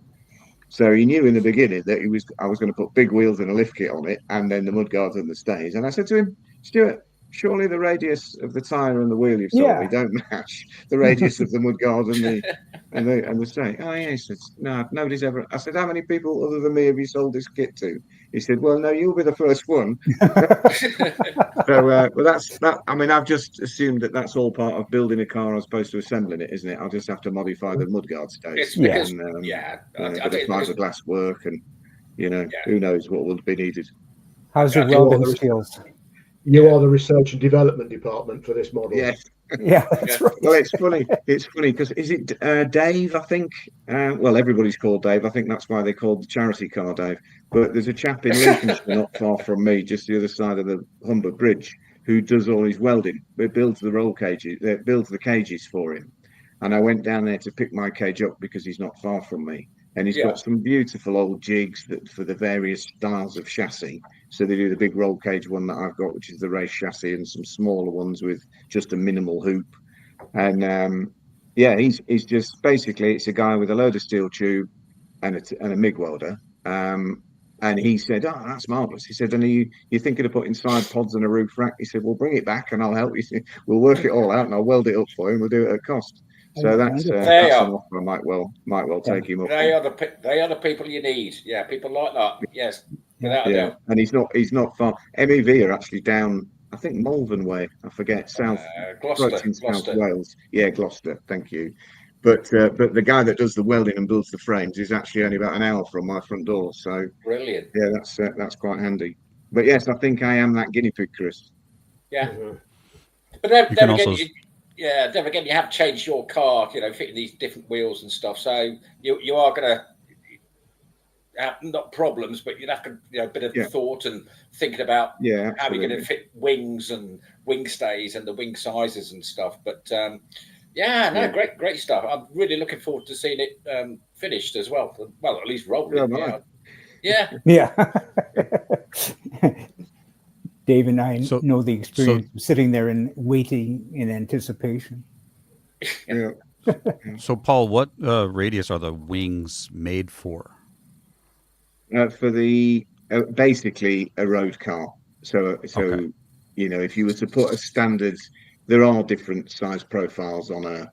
So he knew in the beginning that I was going to put big wheels and a lift kit on it, and then the mudguards and the stays. And I said to him, Stuart, surely the radius of the tyre and the wheel you've sold me don't match the radius of the mudguard and the stay. Oh yeah, he said, no, nobody's ever. I said, how many people other than me have you sold this kit to? He said, well, no, you'll be the first one. So, but that's that. I mean, I've just assumed that that's all part of building a car as opposed to assembling it, isn't it? I'll just have to modify the mudguard stays. The fiberglass work, and who knows what will be needed. How's your welding skills? You are the research and development department for this model. Yes. Yeah, that's right. Well, it's funny. It's funny because is it Dave? I think. Well, everybody's called Dave. I think that's why they called the charity car Dave. But there's a chap in Lincolnshire, not far from me, just the other side of the Humber Bridge, who does all his welding. It builds the roll cages. It builds the cages for him. And I went down there to pick my cage up because he's not far from me. And he's got some beautiful old jigs for the various styles of chassis. So they do the big roll cage one that I've got, which is the race chassis, and some smaller ones with just a minimal hoop. And he's just basically, it's a guy with a load of steel tube and a MIG welder. And he said, oh, that's marvellous. He said, and you're thinking of putting side pods and a roof rack? He said, well, bring it back and I'll help you. We'll work it all out and I'll weld it up for you and we'll do it at cost. So that's an offer I might well take him up. They are the people you need. Yeah, people like that. Yes, without a doubt. And he's not far. MEV are actually down, I think Malvern way. I forget South Wales. Yeah, Gloucester. Thank you. But the guy that does the welding and builds the frames is actually only about an hour from my front door. So brilliant. Yeah, that's quite handy. But yes, I think I am that guinea pig, Chris. Yeah. But then again, then again, you have changed your car, fitting these different wheels and stuff. So you are going to have not problems, but you'd have to, a bit of thought and thinking about how you're going to fit wings and wing stays and the wing sizes and stuff. But great stuff. I'm really looking forward to seeing it finished as well. Well, at least rolling. Yeah. Dave and I know the experience of sitting there and waiting in anticipation. Yeah. So, Paul, what radius are the wings made for? For the basically a road car. So Okay. you know, if you were to put a standard, there are different size profiles on an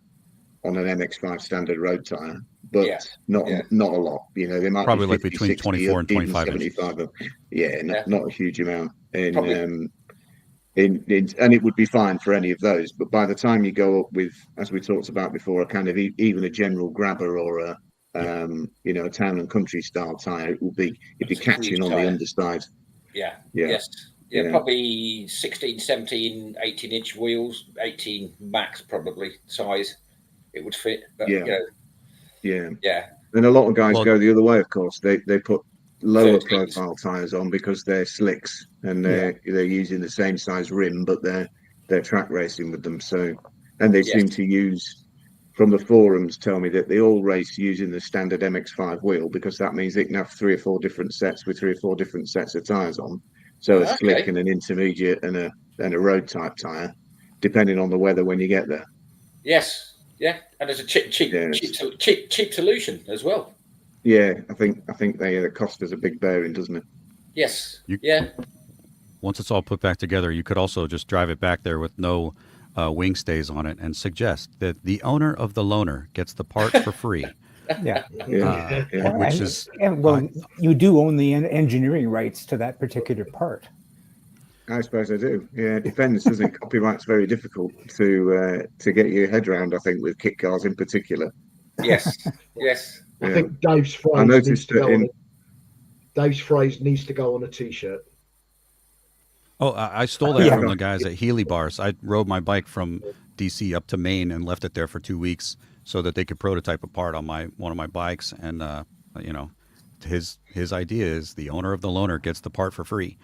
MX-5 standard road tire, but Yeah. not a lot. You know, there might Probably be like 50, between 60, 24 and even 25 inches. 75. Yeah, Yeah. not a huge amount. Probably. And it would be fine for any of those. But by the time you go up with, as we talked about before, a kind of even a general grabber or a you know, a town and country style tire, it'd be catching on the underside. Yeah. Yeah. Yes. Yeah, Yeah. probably 16, 17, 18-inch wheels, 18 max probably size it would fit. But, Yeah. you know, Yeah. yeah. And a lot of guys go the other way, of course. They put lower 13s. profile tires on because they're slicks and they're using the same size rim, but they're track racing with them. So, and they seem to use, from the forums, tell me that they all race using the standard MX-5 wheel because that means they can have 3 or 4 different sets with 3 or 4 different sets of tires on. So a slick and an intermediate and a road type tire, depending on the weather when you get there. Yes. Yeah. And there's a cheap solution as well. Yeah, I think they cost us a big bearing, doesn't it? Yes. Yeah. Once it's all put back together, you could also just drive it back there with no wing stays on it and suggest that the owner of the loaner gets the part for free. Which is you do own the engineering rights to that particular part. I suppose I do. Yeah, it depends, doesn't it? Copyright's very difficult to get your head around, I think, with kit cars in particular. Yes. Yes. I think Dave's phrase I noticed Dave's phrase needs to go on a t-shirt. Oh, I stole that from the guys at Healy Bars. I rode my bike from DC up to Maine and left it there for 2 weeks so that they could prototype a part on one of my bikes. And you know, his idea is the owner of the loaner gets the part for free.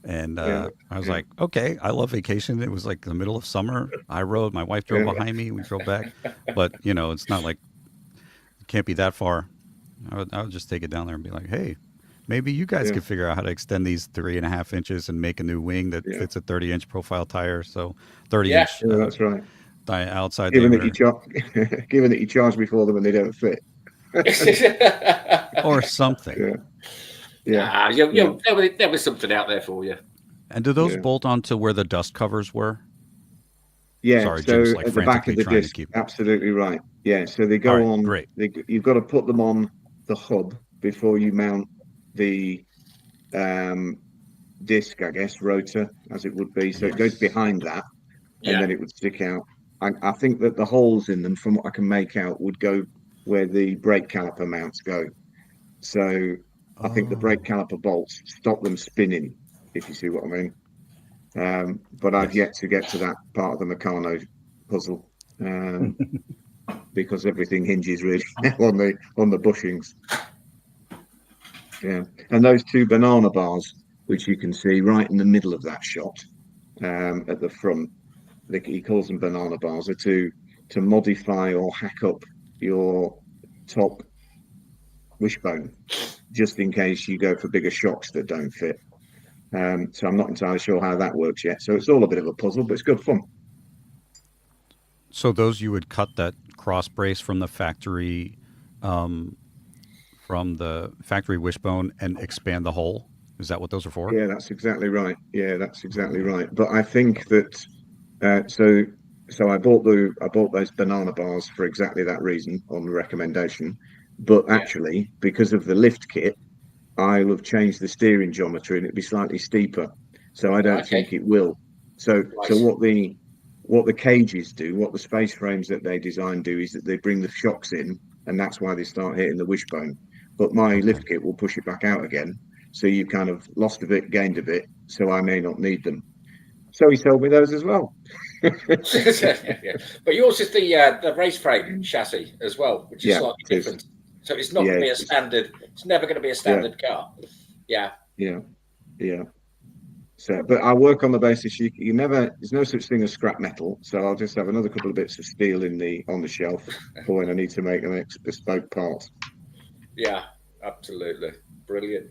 And I was like, okay, I love vacation. It was like the middle of summer. I rode. My wife drove behind me. We drove back. But you know, it's not like it can't be that far. I would just take it down there and be like, hey, maybe you guys could figure out how to extend these 3.5 inches and make a new wing that fits a 30-inch profile tire. So 30-inch. Yeah, that's right. Outside. Given that you charge before them and they don't fit, or something. Yeah. There was something out there for you. And do those bolt onto where the dust covers were? Yeah. Sorry, so Jim's like at the back of the disc, absolutely right. Yeah. So they go on. Great. You've got to put them on the hub before you mount the disc, I guess, rotor, as it would be. So it goes behind that, and then it would stick out. I think that the holes in them, from what I can make out, would go where the brake caliper mounts go. So I think the brake caliper bolts stop them spinning, if you see what I mean. But I've yet to get to that part of the Meccano puzzle because everything hinges really on the bushings. Yeah, and those 2 banana bars, which you can see right in the middle of that shot at the front, he calls them banana bars, are to modify or hack up your top wishbone, just in case you go for bigger shocks that don't fit. So I'm not entirely sure how that works yet. So it's all a bit of a puzzle, but it's good fun. So those you would cut that cross brace from the factory wishbone and expand the hole? Is that what those are for? Yeah, that's exactly right. But I think that so I bought those banana bars for exactly that reason on recommendation. But actually, because of the lift kit, I'll have changed the steering geometry and it'll be slightly steeper. So I don't think it will. So what the cages do, what the space frames that they design do, is that they bring the shocks in, and that's why they start hitting the wishbone. But my lift kit will push it back out again. So you've kind of lost a bit, gained a bit. So I may not need them. So he sold me those as well. But yours is the race frame chassis as well, which is slightly different. So it's not going to be a standard. It's never going to be a standard car. Yeah. So, but I work on the basis there's no such thing as scrap metal. So I'll just have another couple of bits of steel on the shelf for when I need to make the next bespoke part. Yeah, absolutely, brilliant.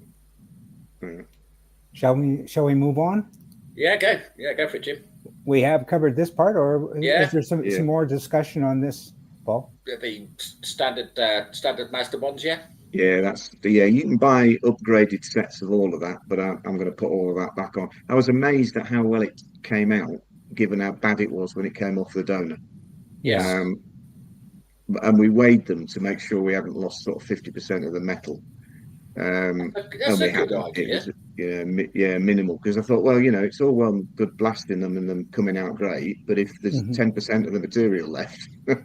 Shall we move on? Yeah, go for it, Jim. We have covered this part, or Yeah. is there some more discussion on this Paul? The standard Mazda ones, yeah. Yeah, you can buy upgraded sets of all of that, but I'm going to put all of that back on. I was amazed at how well it came out, given how bad it was when it came off the donor. Yes. And we weighed them to make sure we hadn't lost sort of 50% of the metal. That's a good idea. It was, minimal, because I thought, well, it's all well and good blasting them and them coming out great, but if there's 10% of the material left, they're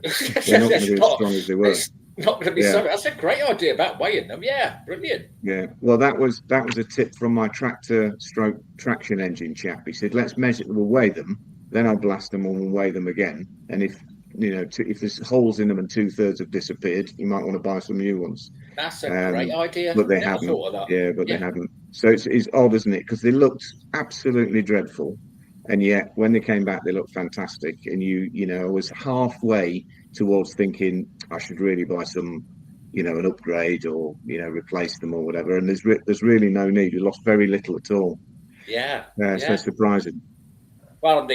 not going to be as strong as they were. It's not going to be so. That's a great idea about weighing them. Yeah, brilliant. Yeah, well, that was a tip from my traction engine chap. He said, let's measure, we'll weigh them, then I'll blast them and we'll weigh them again. And if there's holes in them and 2/3 have disappeared, you might want to buy some new ones. That's a great idea. But they Never haven't. thought of that. Yeah, but they haven't. So it's odd, isn't it? Because they looked absolutely dreadful, and yet when they came back, they looked fantastic. And I was halfway towards thinking I should really buy some, an upgrade or replace them or whatever. And there's really no need. We lost very little at all. Yeah. So surprising. Well,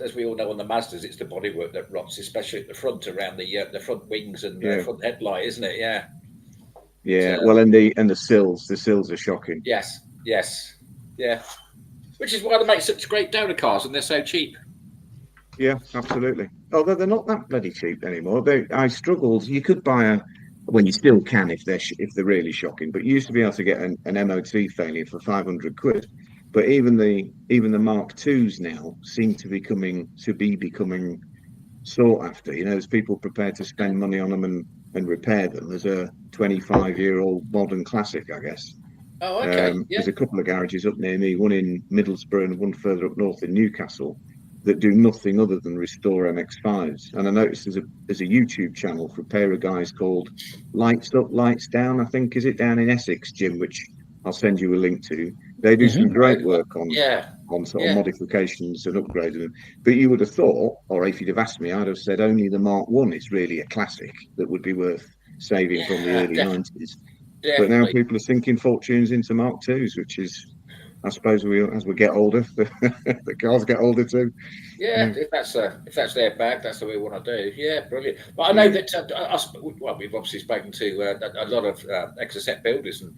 as we all know, on the Mazdas, it's the bodywork that rots, especially at the front, around the front wings and front headlight, isn't it? Yeah. Yeah. Well, and the sills are shocking. Yes. Yeah. Which is why they make such great donor cars, and they're so cheap. Yeah, absolutely. Although they're not that bloody cheap anymore. I struggled. You could buy you still can if they're really shocking. But you used to be able to get an MOT failure for 500 quid. But even the Mark IIs now seem to be becoming sought after. There's people prepared to spend money on them and repair them as a 25-year-old modern classic, I guess. Oh, okay. There's a couple of garages up near me, one in Middlesbrough and one further up north in Newcastle, that do nothing other than restore MX-5s. And I noticed there's a YouTube channel for a pair of guys called Lights Up, Lights Down, I think, is it down in Essex, Jim, which I'll send you a link to. They do some great work on sort of modifications and upgrading them. But you would have thought, or if you'd have asked me, I'd have said only the Mark I is really a classic that would be worth saving from the early 90s. But now people are sinking fortunes into Mark IIs, which is, I suppose, as we get older, the cars get older too. Yeah, if that's their bag, that's what we want to do. Yeah, brilliant. But I know that we've obviously spoken to a lot of Exocet builders, and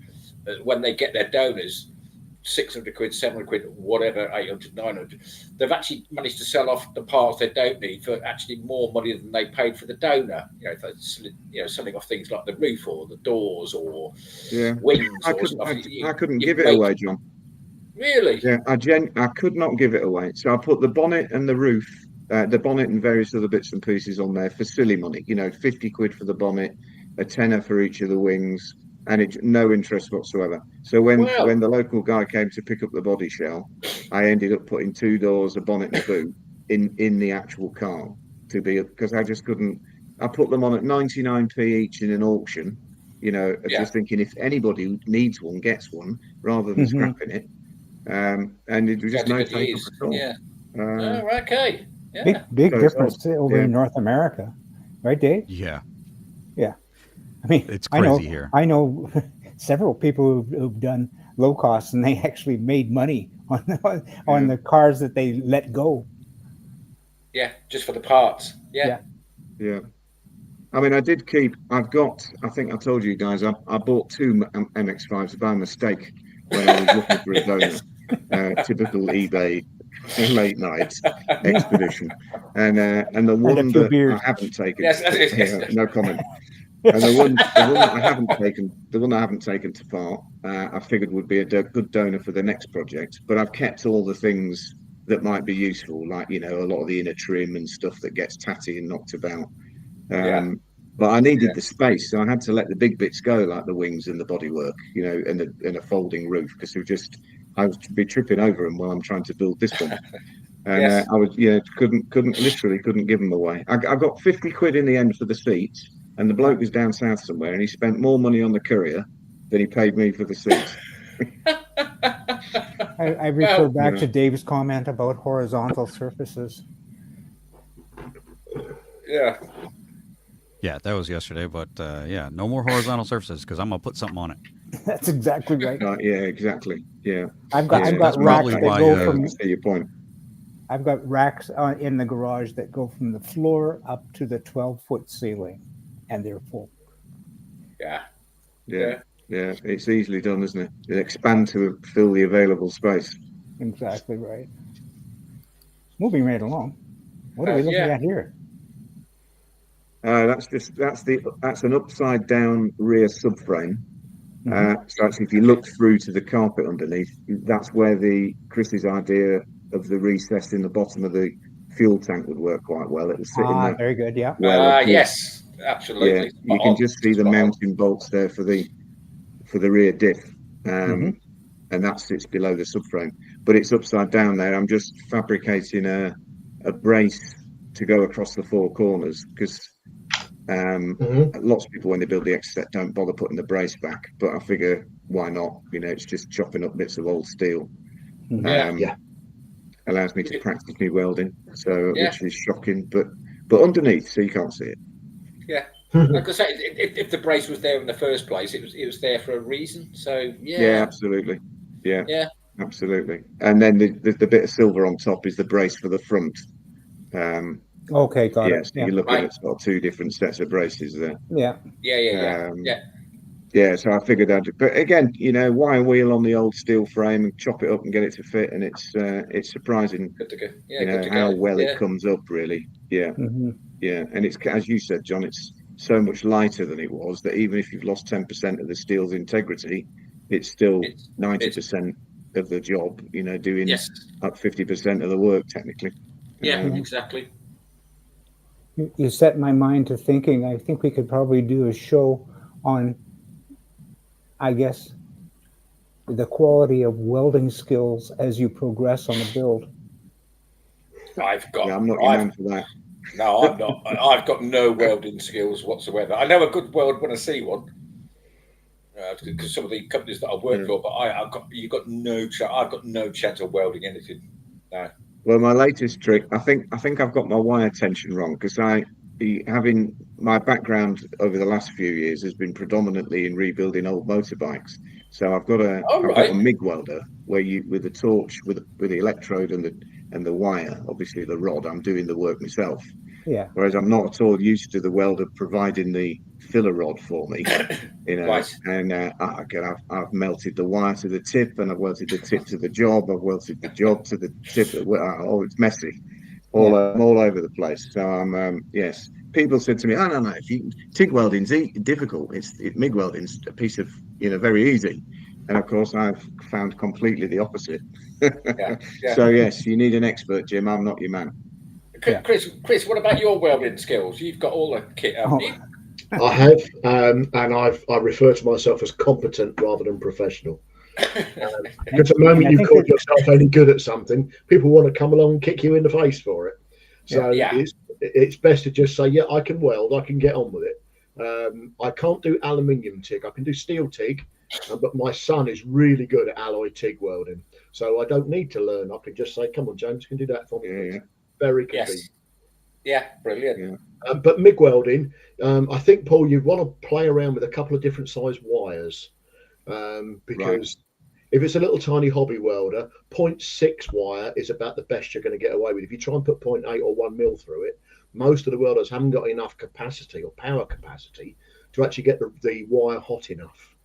when they get their donors, 600 quid, 700 quid, whatever, 800, 900, they've actually managed to sell off the parts they don't need for actually more money than they paid for the donor. For selling off things like the roof or the doors or wings. I couldn't give it away, John. Really? Yeah, I could not give it away. So I put the bonnet and the roof, the bonnet and various other bits and pieces on there for silly money. 50 quid for the bonnet, a tenner for each of the wings, and no interest whatsoever. So when the local guy came to pick up the body shell, I ended up putting 2 doors, a bonnet and a boot in the actual car because I just couldn't. I put them on at 99p each in an auction. Just thinking if anybody needs one, gets one, rather than scrapping it. And it was just no take up at all. Yeah. Okay. Yeah. Big difference over in North America, right, Dave? Yeah. Yeah. I mean, it's crazy here. I know several people who've done low cost, and they actually made money on the cars that they let go. Yeah, just for the parts. Yeah. I mean, I think I told you guys, I bought 2 MX-5s by mistake when I was looking for a donor. Typical eBay late night expedition. And the one that I haven't taken, no comment. And the one that I haven't taken to part, I figured would be a good donor for the next project. But I've kept all the things that might be useful, like a lot of the inner trim and stuff that gets tatty and knocked about. But I needed the space, so I had to let the big bits go, like the wings and the bodywork, and a folding roof, because I was be tripping over them while I'm trying to build this one. And I was couldn't give them away. I got 50 quid in the end for the seats. And the bloke was down south somewhere, and he spent more money on the courier than he paid me for the seats. I refer back to Dave's comment about horizontal surfaces. Yeah. Yeah, that was yesterday, but no more horizontal surfaces because I'm gonna put something on it. That's exactly right. Yeah, exactly. Yeah. I've got racks that go from. Your point. I've got racks in the garage that go from the floor up to the 12-foot ceiling, and they're full. Yeah. Yeah. It's easily done, isn't it? It expands to fill the available space. Exactly right. Moving right along. What are we looking at here? That's an upside down rear subframe. So actually, if you look through to the carpet underneath, that's where Chris's idea of the recess in the bottom of the fuel tank would work quite well. It was sitting there. Very good. Yeah. Yes, absolutely. Yeah, you can just see the mounting bolts there for the rear diff, and that sits below the subframe. But it's upside down there. I'm just fabricating a brace to go across the four corners because lots of people when they build the X-Set don't bother putting the brace back. But I figure why not? It's just chopping up bits of old steel. Allows me to practice new welding, which is shocking. But underneath, so you can't see it. Yeah. Like I say, if the brace was there in the first place, it was there for a reason. So yeah, absolutely. Yeah, absolutely. And then the bit of silver on top is the brace for the front. Okay, got it. So you're looking at sort of two different sets of braces there. Yeah. So I figured out. But again, wire wheel on the old steel frame and chop it up and get it to fit, and it's surprising. Good to go. How well it comes up, really. Yeah. Yeah, and it's, as you said, John, it's so much lighter than it was that even if you've lost 10% of the steel's integrity, it's still 90% of the job, doing up 50% of the work technically. Yeah, exactly. You set my mind to thinking, I think we could probably do a show on, I guess, the quality of welding skills as you progress on the build. I'm not your man for that. No, I'm not. I've got no welding skills whatsoever. I know a good weld when I see one, because some of the companies that I work for. But I've got no chance of welding anything. No. Well, my latest trick, I think I've got my wire tension wrong because having my background over the last few years has been predominantly in rebuilding old motorbikes. So I've got a MIG welder where with the torch, with the electrode and the wire, obviously the rod, I'm doing the work myself. Yeah. Whereas I'm not at all used to the welder providing the filler rod for me, Right. And I've melted the wire to the tip, and I've welded the tip to the job. I've welded the job to the tip. It's messy, all over the place. So yes. People said to me, "Oh no, TIG welding's difficult. MIG welding's a piece of very easy." And of course, I've found completely the opposite. So yes, you need an expert, Jim. I'm not your man. Chris, what about your welding skills? You've got all the kit, haven't you? I have, and I refer to myself as competent rather than professional. Because the moment you call yourself any good at something, people want to come along and kick you in the face for it. So it's best to just say, yeah, I can weld, I can get on with it. I can't do aluminium TIG. I can do steel TIG, but my son is really good at alloy TIG welding. So I don't need to learn. I can just say, come on, James, you can do that for me. Very convenient. Yeah, brilliant. But MIG welding, I think, Paul, you want to play around with a couple of different size wires because if it's a little tiny hobby welder, 0.6 wire is about the best you're going to get away with. If you try and put 0.8 or 1 mil through it, most of the welders haven't got enough capacity or power capacity to actually get the wire hot enough.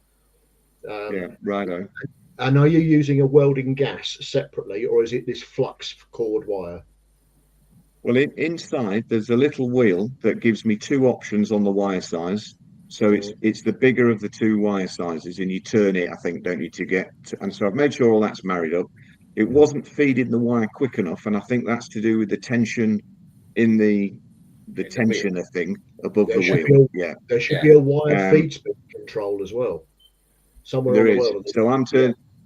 Righto. And are you using a welding gas separately, or is it this flux cord wire? Well, inside there's a little wheel that gives me two options on the wire size. So it's the bigger of the two wire sizes, and you turn it, I think, don't you, to get to, and so I've made sure all that's married up. It wasn't feeding the wire quick enough, and I think that's to do with the tension in the tensioner thing above the wheel. There should be a wire feed speed control as well. Somewhere there on the is. world. So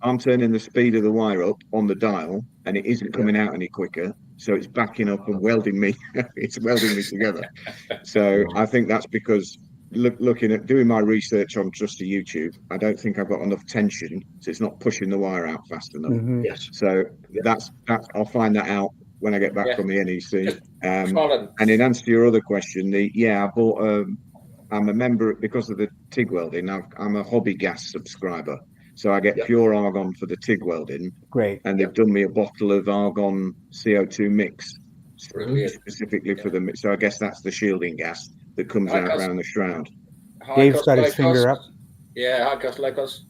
I'm turning the speed of the wire up on the dial, and it isn't coming out any quicker. So it's backing up and welding me. It's welding me together. So I think that's because looking at doing my research on just YouTube, I don't think I've got enough tension, so it's not pushing the wire out fast enough. Yes. So that's I'll find that out when I get back from the NEC. And in answer to your other question, I bought. I'm a member because of the TIG welding. I'm a hobby gas subscriber. So I get pure argon for the TIG welding. Great. And they've done me a bottle of argon CO2 mix Brilliant. specifically for the mix. So I guess that's the shielding gas that comes out around the shroud. Dave's got his finger up. Yeah, high cost, low cost.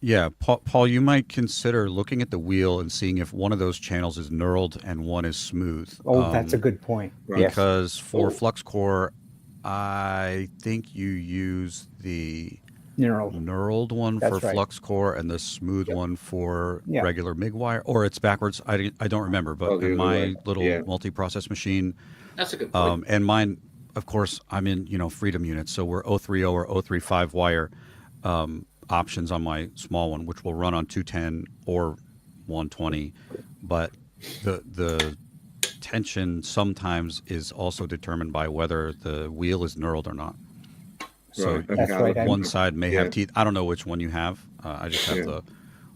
Yeah, Paul, you might consider looking at the wheel and seeing if one of those channels is knurled and one is smooth. Oh, that's a good point. Because for flux core, I think you use the knurled one for flux core and the smooth one for regular MIG wire, or it's backwards. I don't remember, but in my little multi-process machine, that's a good point. And mine, of course, I'm in Freedom units, so we're 030 or 035 wire options on my small one, which will run on 210 or 120, but the tension sometimes is also determined by whether the wheel is knurled or not. So one side may have teeth. I don't know which one you have. I just have the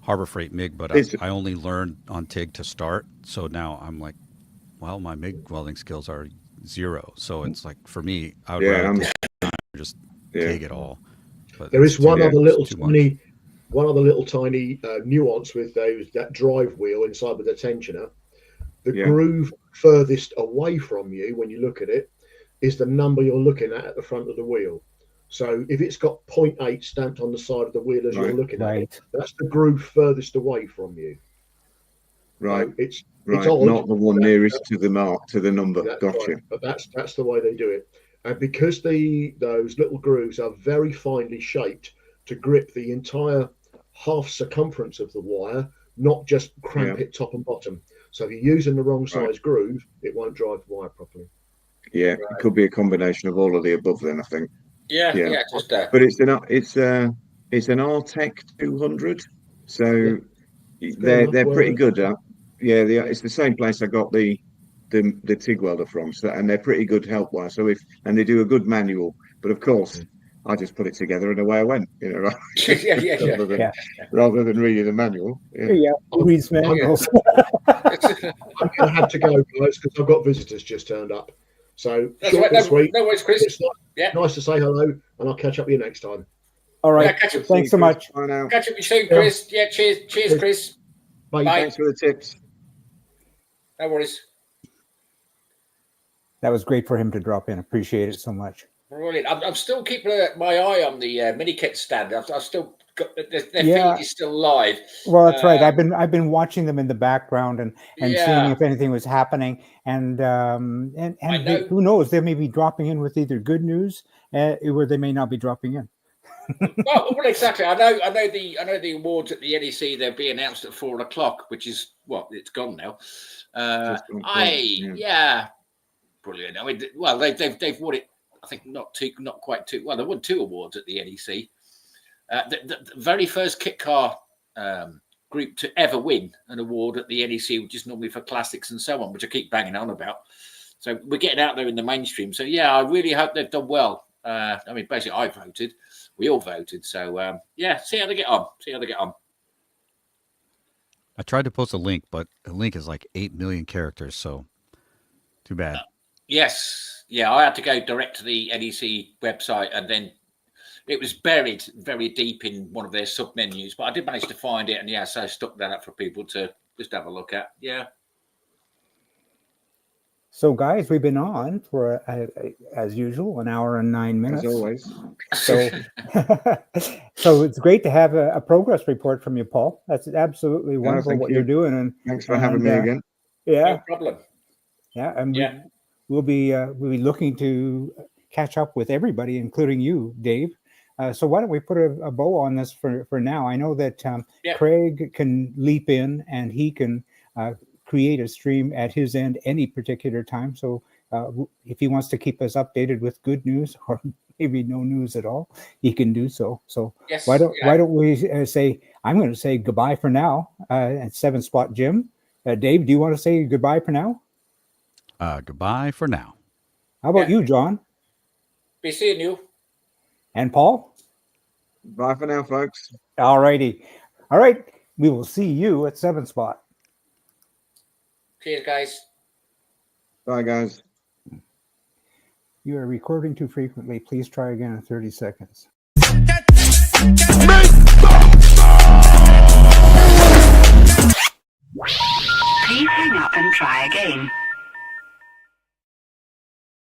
Harbor Freight MIG, but I only learned on TIG to start. So now I'm like, well, my MIG welding skills are 0. So it's like, for me, I would rather just TIG it all. But there is one other little tiny nuance with that drive wheel inside with the tensioner. The groove furthest away from you, when you look at it, is the number you're looking at the front of the wheel. So if it's got 0.8 stamped on the side of the wheel as you're looking at it, that's the groove furthest away from you. Right. So it's odd, not the one nearest to the mark, to the number. Gotcha. Right. But that's the way they do it. And because those little grooves are very finely shaped to grip the entire half circumference of the wire, not just cramp it top and bottom. So if you're using the wrong size groove, it won't drive the wire properly. Yeah, it could be a combination of all of the above then, I think. Yeah, just that. But it's an RTEC 200, so they're pretty good at. Yeah, it's the same place I got the TIG welder from, so, and they're pretty good help wise. So and they do a good manual, but of course I just put it together and away I went. Right? Rather than reading the manual. Reads manuals. I'm gonna have to go, guys, because I've got visitors just turned up. So that's right. Sweet. No worries, Chris. Nice to say hello, and I'll catch up with you next time. All right. Thanks so much. Catch up with you soon, Chris. Yeah, cheers, Chris. Bye. Thanks for the tips. No worries. That was great for him to drop in. Appreciate it so much. Brilliant. I'm still keeping my eye on the MiniKits stand. I've still got their feed is still live. Well, that's right. I've been watching them in the background and seeing if anything was happening. And who knows? They may be dropping in with either good news, or they may not be dropping in. well, exactly. I know the awards at the NEC. They'll be announced at 4:00, which is it's gone now. Brilliant. I mean, well, they've won it. I think not quite two. Well, they won 2 awards at the NEC. The very first kit car group to ever win an award at the NEC, which is normally for classics and so on, which I keep banging on about. So we're getting out there in the mainstream. So I really hope they've done well. I mean, basically, I voted. We all voted. So see how they get on. I tried to post a link, but the link is like 8 million characters. So too bad. Yes. Yeah, I had to go direct to the NEC website, and then it was buried very deep in one of their sub menus. But I did manage to find it, and so I stuck that up for people to just have a look at. Yeah. So, guys, we've been on for, as usual, 1 hour and 9 minutes. As always. So, so it's great to have a progress report from you, Paul. That's absolutely wonderful what you're doing. And thanks for having me again. Yeah. No problem. Yeah, and we'll be looking to catch up with everybody, including you, Dave. So why don't we put a bow on this for now? I know that Craig can leap in and he can create a stream at his end any particular time. So if he wants to keep us updated with good news or maybe no news at all, he can do so. So why don't we say, I'm going to say goodbye for now at 7 Spot Jim. Dave, do you want to say goodbye for now? Goodbye for now. How about you, John? Be seeing you. And Paul? Bye for now, folks. All righty. All right. We will see you at 7 Spot. Cheers, guys. Bye, guys. You are recording too frequently. Please try again in 30 seconds. train.